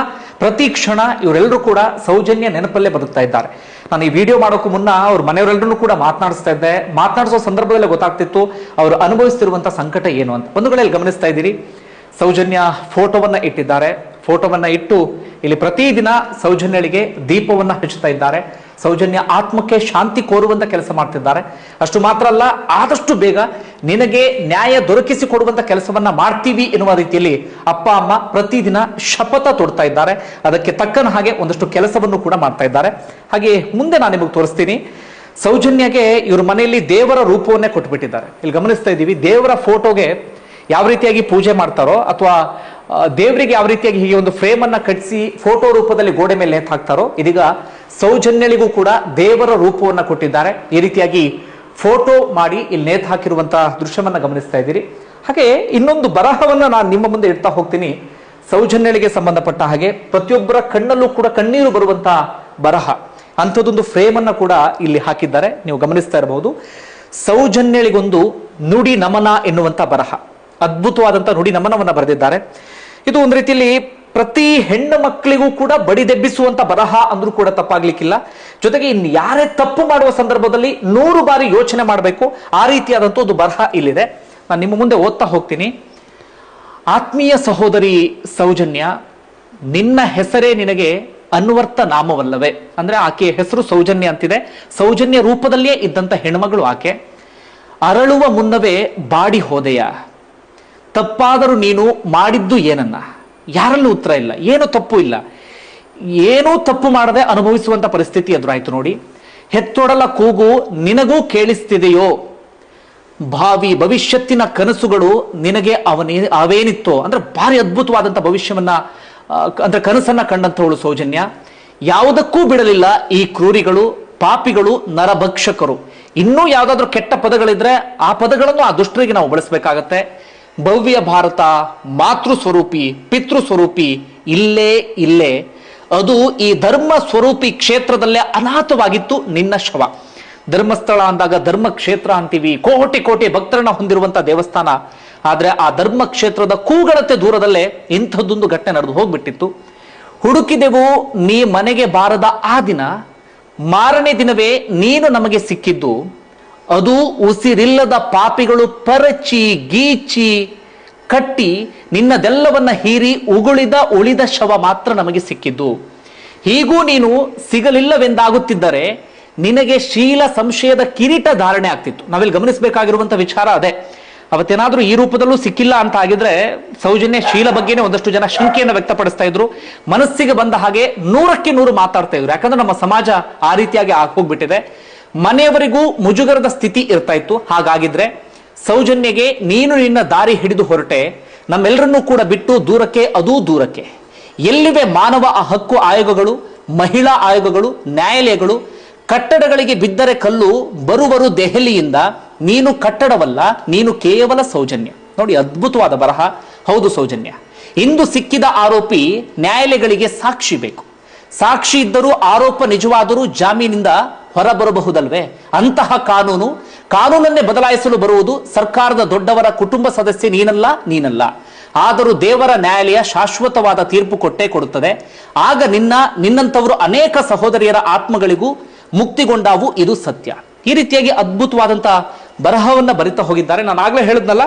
ಪ್ರತಿ ಕ್ಷಣ ಇವರೆಲ್ಲರೂ ಕೂಡ ಸೌಜನ್ಯ ನೆನಪಲ್ಲೇ ಬದುಕ್ತಾ ಇದ್ದಾರೆ. ನಾನು ಈ ವಿಡಿಯೋ ಮಾಡೋಕ್ಕೂ ಮುನ್ನ ಅವ್ರ ಮನೆಯವರೆಲ್ಲರೂ ಕೂಡ ಮಾತನಾಡಿಸ್ತಾ ಇದ್ದೆ. ಮಾತನಾಡಿಸೋ ಸಂದರ್ಭದಲ್ಲೇ ಗೊತ್ತಾಗ್ತಿತ್ತು ಅವರು ಅನುಭವಿಸ್ತಿರುವಂತಹ ಸಂಕಟ ಏನು ಅಂತ. ಒಂದು ಕಡೆ ಗಮನಿಸ್ತಾ ಇದ್ದೀರಿ, ಸೌಜನ್ಯ ಫೋಟೋವನ್ನ ಇಟ್ಟಿದ್ದಾರೆ. ಫೋಟೋವನ್ನ ಇಟ್ಟು ಇಲ್ಲಿ ಪ್ರತಿದಿನ ಸೌಜನ್ಯಳಿಗೆ ದೀಪವನ್ನ ಹಚ್ಚುತ್ತಾ ಇದ್ದಾರೆ. ಸೌಜನ್ಯ ಆತ್ಮಕ್ಕೆ ಶಾಂತಿ ಕೋರುವಂತ ಕೆಲಸ ಮಾಡ್ತಿದ್ದಾರೆ. ಅಷ್ಟು ಮಾತ್ರ ಅಲ್ಲ, ಆದಷ್ಟು ಬೇಗ ನಿನಗೆ ನ್ಯಾಯ ದೊರಕಿಸಿ ಕೊಡುವಂತ ಕೆಲಸವನ್ನ ಮಾಡ್ತೀವಿ ಎನ್ನುವ ರೀತಿಯಲ್ಲಿ ಅಪ್ಪ ಅಮ್ಮ ಪ್ರತಿದಿನ ಶಪಥ ತೊಡ್ತಾ ಇದ್ದಾರೆ. ಅದಕ್ಕೆ ತಕ್ಕನ ಹಾಗೆ ಒಂದಷ್ಟು ಕೆಲಸವನ್ನು ಕೂಡ ಮಾಡ್ತಾ ಇದ್ದಾರೆ. ಹಾಗೆ ಮುಂದೆ ನಾನು ನಿಮಗೆ ತೋರಿಸ್ತೀನಿ. ಸೌಜನ್ಯಗೆ ಇವ್ರ ಮನೆಯಲ್ಲಿ ದೇವರ ರೂಪವನ್ನೇ ಕೊಟ್ಬಿಟ್ಟಿದ್ದಾರೆ. ಇಲ್ಲಿ ಗಮನಿಸ್ತಾ ಇದ್ದೀವಿ, ದೇವರ ಫೋಟೋಗೆ ಯಾವ ರೀತಿಯಾಗಿ ಪೂಜೆ ಮಾಡ್ತಾರೋ ಅಥವಾ ದೇವರಿಗೆ ಯಾವ ರೀತಿಯಾಗಿ ಹೀಗೆ ಒಂದು ಫ್ರೇಮ್ ಅನ್ನ ಕಟ್ಟಿಸಿ ಫೋಟೋ ರೂಪದಲ್ಲಿ ಗೋಡೆ ಮೇಲೆ ನೇತು ಹಾಕ್ತಾರೋ, ಇದೀಗ ಸೌಜನ್ಯಳಿಗೂ ಕೂಡ ದೇವರ ರೂಪವನ್ನ ಕೊಟ್ಟಿದ್ದಾರೆ. ಈ ರೀತಿಯಾಗಿ ಫೋಟೋ ಮಾಡಿ ಇಲ್ಲಿ ನೇತು ಹಾಕಿರುವಂತಹ ದೃಶ್ಯವನ್ನ ಗಮನಿಸ್ತಾ ಇದ್ದೀರಿ. ಹಾಗೆ ಇನ್ನೊಂದು ಬರಹವನ್ನ ನಾನು ನಿಮ್ಮ ಮುಂದೆ ಇಡ್ತಾ ಹೋಗ್ತೀನಿ. ಸೌಜನ್ಯಳಿಗೆ ಸಂಬಂಧಪಟ್ಟ ಹಾಗೆ ಪ್ರತಿಯೊಬ್ಬರ ಕಣ್ಣಲ್ಲೂ ಕೂಡ ಕಣ್ಣೀರು ಬರುವಂತಹ ಬರಹ, ಅಂಥದ್ದೊಂದು ಫ್ರೇಮ್ ಅನ್ನ ಕೂಡ ಇಲ್ಲಿ ಹಾಕಿದ್ದಾರೆ. ನೀವು ಗಮನಿಸ್ತಾ ಇರಬಹುದು. ಸೌಜನ್ಯಳಿಗೊಂದು ನುಡಿ ನಮನ ಎನ್ನುವಂತ ಬರಹ, ಅದ್ಭುತವಾದಂತಹ ನುಡಿ ನಮನವನ್ನ ಬರೆದಿದ್ದಾರೆ. ಇದು ಒಂದು ರೀತಿಯಲ್ಲಿ ಪ್ರತಿ ಹೆಣ್ಣು ಮಕ್ಕಳಿಗೂ ಕೂಡ ಬಡಿದೆಬ್ಬಿಸುವಂತ ಬರಹ ಅಂದ್ರೂ ಕೂಡ ತಪ್ಪಾಗ್ಲಿಕ್ಕಿಲ್ಲ. ಜೊತೆಗೆ ಇನ್ನು ಯಾರೇ ತಪ್ಪು ಮಾಡುವ ಸಂದರ್ಭದಲ್ಲಿ 100 ಬಾರಿ ಯೋಚನೆ ಮಾಡಬೇಕು, ಆ ರೀತಿಯಾದಂಥ ಒಂದು ಬರಹ ಇಲ್ಲಿದೆ. ನಾನು ನಿಮ್ಮ ಮುಂದೆ ಓದ್ತಾ ಹೋಗ್ತೀನಿ. ಆತ್ಮೀಯ ಸಹೋದರಿ ಸೌಜನ್ಯ, ನಿನ್ನ ಹೆಸರೇ ನಿನಗೆ ಅನ್ವರ್ಥ ನಾಮವಲ್ಲವೇ? ಅಂದ್ರೆ ಆಕೆಯ ಹೆಸರು ಸೌಜನ್ಯ ಅಂತಿದೆ. ಸೌಜನ್ಯ ರೂಪದಲ್ಲಿಯೇ ಇದ್ದಂತ ಹೆಣ್ಮಗಳು ಆಕೆ. ಅರಳುವ ಮುನ್ನವೇ ಬಾಡಿ ಹೋದೆಯ, ತಪ್ಪಾದರೂ ನೀನು ಮಾಡಿದ್ದು ಏನನ್ನ? ಯಾರಲ್ಲೂ ಉತ್ತರ ಇಲ್ಲ, ಏನು ತಪ್ಪು ಇಲ್ಲ. ಏನೂ ತಪ್ಪು ಮಾಡದೆ ಅನುಭವಿಸುವಂತ ಪರಿಸ್ಥಿತಿ ಎದುರಾಯ್ತು ನೋಡಿ. ಹೆತ್ತೊಡಲ ಕೂಗು ನಿನಗೂ ಕೇಳಿಸ್ತಿದೆಯೋ? ಭವಿಷ್ಯತ್ತಿನ ಕನಸುಗಳು ನಿನಗೆ ಅವೇನಿತ್ತೋ? ಅಂದ್ರೆ ಭಾರಿ ಅದ್ಭುತವಾದಂತ ಭವಿಷ್ಯವನ್ನ ಅಂದ್ರೆ ಕನಸನ್ನ ಕಂಡಂತವಳು ಸೌಜನ್ಯ. ಯಾವುದಕ್ಕೂ ಬಿಡಲಿಲ್ಲ ಈ ಕ್ರೂರಿಗಳು, ಪಾಪಿಗಳು, ನರಭಕ್ಷಕರು. ಇನ್ನೂ ಯಾವ್ದಾದ್ರು ಕೆಟ್ಟ ಪದಗಳಿದ್ರೆ ಆ ಪದಗಳನ್ನು ಆ ದುಷ್ಟರಿಗೆ ನಾವು ಬಳಸಬೇಕಾಗತ್ತೆ. ಭವ್ಯ ಭಾರತ, ಮಾತೃ ಸ್ವರೂಪಿ, ಪಿತೃ ಸ್ವರೂಪಿ, ಇಲ್ಲೇ ಅದು ಈ ಧರ್ಮ ಸ್ವರೂಪಿ ಕ್ಷೇತ್ರದಲ್ಲೇ ಅನಾಥವಾಗಿತ್ತು ನಿನ್ನ ಶವ. ಧರ್ಮಸ್ಥಳ ಅಂದಾಗ ಧರ್ಮ ಕ್ಷೇತ್ರ ಅಂತೀವಿ, ಕೋಟಿ ಕೋಟಿ ಭಕ್ತರನ್ನ ಹೊಂದಿರುವಂತ ದೇವಸ್ಥಾನ. ಆದ್ರೆ ಆ ಧರ್ಮ ಕ್ಷೇತ್ರದ ಕೂಗಳತೆ ದೂರದಲ್ಲೇ ಇಂಥದ್ದೊಂದು ಘಟನೆ ನಡೆದು ಹೋಗ್ಬಿಟ್ಟಿತ್ತು. ಹುಡುಕಿದೆವು ನೀ ಮನೆಗೆ ಬಾರದ ಆ ದಿನ, ಮಾರನೇ ದಿನವೇ ನೀನು ನಮಗೆ ಸಿಕ್ಕಿದ್ದು. ಅದು ಉಸಿರಿಲ್ಲದ ಪಾಪಿಗಳು ಪರಚಿ ಗೀಚಿ ಕಟ್ಟಿ ನಿನ್ನದೆಲ್ಲವನ್ನ ಹೀರಿ ಉಳಿದ ಶವ ಮಾತ್ರ ನಮಗೆ ಸಿಕ್ಕಿದ್ದು. ಹೀಗೂ ನೀನು ಸಿಗಲಿಲ್ಲವೆಂದಾಗುತ್ತಿದ್ದರೆ ನಿನಗೆ ಶೀಲ ಸಂಶಯದ ಕಿರೀಟ ಧಾರಣೆ ಆಗ್ತಿತ್ತು. ನಾವಿಲ್ಲಿ ಗಮನಿಸಬೇಕಾಗಿರುವಂತ ವಿಚಾರ ಅದೇ. ಅವತ್ತೇನಾದ್ರೂ ಈ ರೂಪದಲ್ಲೂ ಸಿಕ್ಕಿಲ್ಲ ಅಂತ ಆಗಿದ್ರೆ ಸೌಜನ್ಯ ಶೀಲ ಬಗ್ಗೆನೇ ಒಂದಷ್ಟು ಜನ ಶಂಕೆಯನ್ನು ವ್ಯಕ್ತಪಡಿಸ್ತಾ ಇದ್ರು. ಮನಸ್ಸಿಗೆ ಬಂದ ಹಾಗೆ 100ಕ್ಕೆ 100 ಮಾತಾಡ್ತಾ ಇದ್ರು. ಯಾಕಂದ್ರೆ ನಮ್ಮ ಸಮಾಜ ಆ ರೀತಿಯಾಗಿ ಹೋಗ್ಬಿಟ್ಟಿದೆ. ಮನೆಯವರಿಗೂ ಮುಜುಗರದ ಸ್ಥಿತಿ ಇರ್ತಾ ಇತ್ತು. ಹಾಗಾಗಿದ್ರೆ ಸೌಜನ್ಯಗೆ ನೀನು ನಿನ್ನ ದಾರಿ ಹಿಡಿದು ಹೊರಟೆ, ನಮ್ಮೆಲ್ಲರನ್ನೂ ಕೂಡ ಬಿಟ್ಟು ದೂರಕ್ಕೆ. ಎಲ್ಲಿವೆ ಮಾನವ ಹಕ್ಕು ಆಯೋಗಗಳು, ಮಹಿಳಾ ಆಯೋಗಗಳು, ನ್ಯಾಯಾಲಯಗಳು? ಕಟ್ಟಡಗಳಿಗೆ ಬಿದ್ದರೆ ಕಲ್ಲು ಬರುವರು ದೆಹಲಿಯಿಂದ, ನೀನು ಕಟ್ಟಡವಲ್ಲ, ನೀನು ಕೇವಲ ಸೌಜನ್ಯ. ನೋಡಿ, ಅದ್ಭುತವಾದ ಬರಹ. ಹೌದು ಸೌಜನ್ಯ, ಇಂದು ಸಿಕ್ಕಿದ ಆರೋಪಿ ನ್ಯಾಯಾಲಯಗಳಿಗೆ ಸಾಕ್ಷಿ ಬೇಕು. ಸಾಕ್ಷಿ ಇದ್ದರೂ ಆರೋಪ ನಿಜವಾದರೂ ಜಾಮೀನಿಂದ ಹೊರಬರಬಹುದಲ್ವೇ? ಅಂತಹ ಕಾನೂನನ್ನೇ ಬದಲಾಯಿಸಲು ಬರುವುದು ಸರ್ಕಾರದ ದೊಡ್ಡವರ ಕುಟುಂಬ ಸದಸ್ಯ ನೀನಲ್ಲ. ಆದರೂ ದೇವರ ನ್ಯಾಯಾಲಯ ಶಾಶ್ವತವಾದ ತೀರ್ಪು ಕೊಡುತ್ತದೆ. ಆಗ ನಿನ್ನಂತವರು ಅನೇಕ ಸಹೋದರಿಯರ ಆತ್ಮಗಳಿಗೂ ಮುಕ್ತಿಗೊಂಡಾವು, ಇದು ಸತ್ಯ. ಈ ರೀತಿಯಾಗಿ ಅದ್ಭುತವಾದಂತಹ ಬರಹವನ್ನ ಬರಿತಾ ಹೋಗಿದ್ದಾರೆ. ನಾನು ಆಗ್ಲೇ ಹೇಳಿದ್ನಲ್ಲ,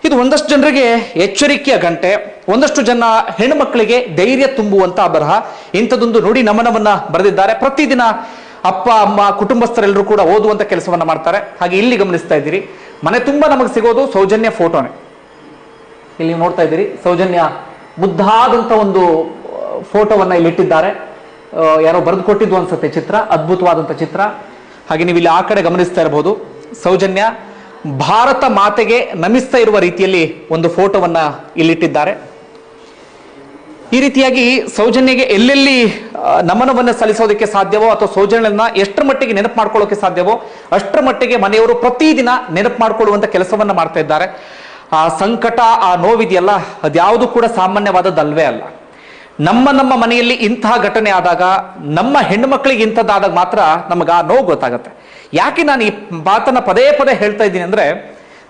ಇದು ಒಂದಷ್ಟು ಜನರಿಗೆ ಎಚ್ಚರಿಕೆಯ ಗಂಟೆ, ಒಂದಷ್ಟು ಜನ ಹೆಣ್ಣು ಮಕ್ಕಳಿಗೆ ಧೈರ್ಯ ತುಂಬುವಂತಹ ಬರಹ. ಇಂಥದೊಂದು ನುಡಿ ನಮನವನ್ನ ಬರೆದಿದ್ದಾರೆ. ಪ್ರತಿದಿನ ಅಪ್ಪ ಅಮ್ಮ ಕುಟುಂಬಸ್ಥರೆಲ್ಲರೂ ಕೂಡ ಓದುವಂತ ಕೆಲಸವನ್ನ ಮಾಡ್ತಾರೆ. ಹಾಗೆ ಇಲ್ಲಿ ಗಮನಿಸ್ತಾ ಇದ್ದೀರಿ, ಮನೆ ತುಂಬಾ ನಮಗೆ ಸಿಗೋದು ಸೌಜನ್ಯ ಫೋಟೋನೇ. ಇಲ್ಲಿ ನೋಡ್ತಾ ಇದ್ದೀರಿ, ಸೌಜನ್ಯ ಮುದ್ದಾದಂತ ಒಂದು ಫೋಟೋವನ್ನ ಇಲ್ಲಿ ಇಟ್ಟಿದ್ದಾರೆ. ಯಾರೋ ಬರೆದು ಕೊಟ್ಟಿದ್ದು ಅನ್ಸುತ್ತೆ ಚಿತ್ರ, ಅದ್ಭುತವಾದಂತ ಚಿತ್ರ. ಹಾಗೆ ನೀವು ಇಲ್ಲಿ ಆ ಕಡೆ ಗಮನಿಸ್ತಾ ಇರಬಹುದು, ಸೌಜನ್ಯ ಭಾರತ ಮಾತೆಗೆ ನಮಿಸ್ತಾ ಇರುವ ರೀತಿಯಲ್ಲಿ ಒಂದು ಫೋಟೋವನ್ನ ಇಲ್ಲಿಟ್ಟಿದ್ದಾರೆ. ಈ ರೀತಿಯಾಗಿ ಸೌಜನ್ಯಗೆ ಎಲ್ಲೆಲ್ಲಿ ನಮನವನ್ನು ಸಲ್ಲಿಸೋದಕ್ಕೆ ಸಾಧ್ಯವೋ ಅಥವಾ ಸೌಜನ್ಯನ ಎಷ್ಟರ ಮಟ್ಟಿಗೆ ನೆನಪು ಮಾಡ್ಕೊಳ್ಳೋಕೆ ಸಾಧ್ಯವೋ ಅಷ್ಟರ ಮಟ್ಟಿಗೆ ಮನೆಯವರು ಪ್ರತಿದಿನ ನೆನಪು ಮಾಡ್ಕೊಳ್ಳುವಂತ ಕೆಲಸವನ್ನ ಮಾಡ್ತಾ ಇದ್ದಾರೆ. ಆ ಸಂಕಟ, ಆ ನೋವಿದೆಯಲ್ಲ, ಅದ್ಯಾವುದು ಕೂಡ ಸಾಮಾನ್ಯವಾದದ್ದಲ್ವೇ ಅಲ್ಲ. ನಮ್ಮ ಮನೆಯಲ್ಲಿ ಇಂತಹ ಘಟನೆ ಆದಾಗ, ನಮ್ಮ ಹೆಣ್ಣು ಮಕ್ಕಳಿಗೆ ಇಂಥದ್ದಾದಾಗ ಮಾತ್ರ ನಮಗೆ ಆ ನೋವು ಗೊತ್ತಾಗುತ್ತೆ. ಯಾಕೆ ನಾನು ಈ ಮಾತನ್ನ ಪದೇ ಪದೇ ಹೇಳ್ತಾ ಇದ್ದೀನಿ ಅಂದ್ರೆ,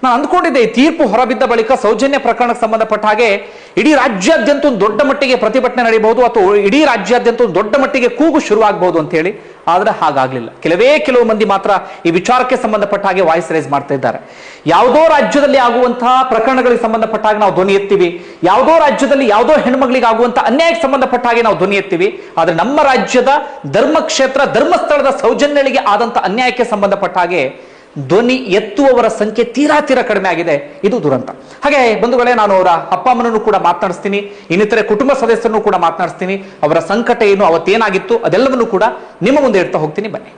ನಾನು ಅಂದ್ಕೊಂಡಿದ್ದೆ ಈ ತೀರ್ಪು ಹೊರಬಿದ್ದ ಬಳಿಕ ಸೌಜನ್ಯ ಪ್ರಕರಣಕ್ಕೆ ಸಂಬಂಧಪಟ್ಟ ಹಾಗೆ ಇಡೀ ರಾಜ್ಯಾದ್ಯಂತ ಒಂದು ದೊಡ್ಡ ಮಟ್ಟಿಗೆ ಪ್ರತಿಭಟನೆ ನಡೆಯಬಹುದು ಅಥವಾ ಇಡೀ ರಾಜ್ಯಾದ್ಯಂತ ಒಂದು ದೊಡ್ಡ ಮಟ್ಟಿಗೆ ಕೂಗು ಶುರುವಾಗಬಹುದು ಅಂತ ಹೇಳಿ. ಆದ್ರೆ ಹಾಗಾಗ್ಲಿಲ್ಲ. ಕೆಲವು ಮಂದಿ ಮಾತ್ರ ಈ ವಿಚಾರಕ್ಕೆ ಸಂಬಂಧಪಟ್ಟ ಹಾಗೆ ವಾಯ್ಸ್ ರೈಸ್ ಮಾಡ್ತಾ ಇದ್ದಾರೆ. ಯಾವುದೋ ರಾಜ್ಯದಲ್ಲಿ ಆಗುವಂತಹ ಪ್ರಕರಣಗಳಿಗೆ ಸಂಬಂಧಪಟ್ಟ ಹಾಗೆ ನಾವು ಧ್ವನಿ ಎತ್ತೀವಿ, ಯಾವುದೋ ರಾಜ್ಯದಲ್ಲಿ ಯಾವುದೋ ಹೆಣ್ಮಗಳಿಗೆ ಆಗುವಂತಹ ಅನ್ಯಾಯಕ್ಕೆ ಸಂಬಂಧಪಟ್ಟ ಹಾಗೆ ನಾವು ಧ್ವನಿ ಎತ್ತೀವಿ. ಆದ್ರೆ ನಮ್ಮ ರಾಜ್ಯದ ಧರ್ಮಕ್ಷೇತ್ರ ಧರ್ಮಸ್ಥಳದ ಸೌಜನ್ಯಗಳಿಗೆ ಆದಂತ ಅನ್ಯಾಯಕ್ಕೆ ಸಂಬಂಧಪಟ್ಟ ಹಾಗೆ ಧ್ವನಿ ಎತ್ತುವವರ ಸಂಖ್ಯೆ ತೀರಾ ಕಡಿಮೆ ಆಗಿದೆ. ಇದು ದುರಂತ. ಹಾಗೆ ಬಂಧುಗಳೇ, ನಾನು ಅವರ ಅಪ್ಪ ಅಮ್ಮನನ್ನು ಕೂಡ ಮಾತನಾಡಿಸ್ತೀನಿ, ಇನ್ನಿತರೆ ಕುಟುಂಬ ಸದಸ್ಯರನ್ನು ಕೂಡ ಮಾತನಾಡಿಸ್ತೀನಿ. ಅವರ ಸಂಕಟ ಏನು, ಅವತ್ತೇನಾಗಿತ್ತು ಅದೆಲ್ಲವನ್ನು ಕೂಡ ನಿಮ್ಮ ಮುಂದೆ ಇಡ್ತಾ ಹೋಗ್ತೀನಿ. ಬನ್ನಿ.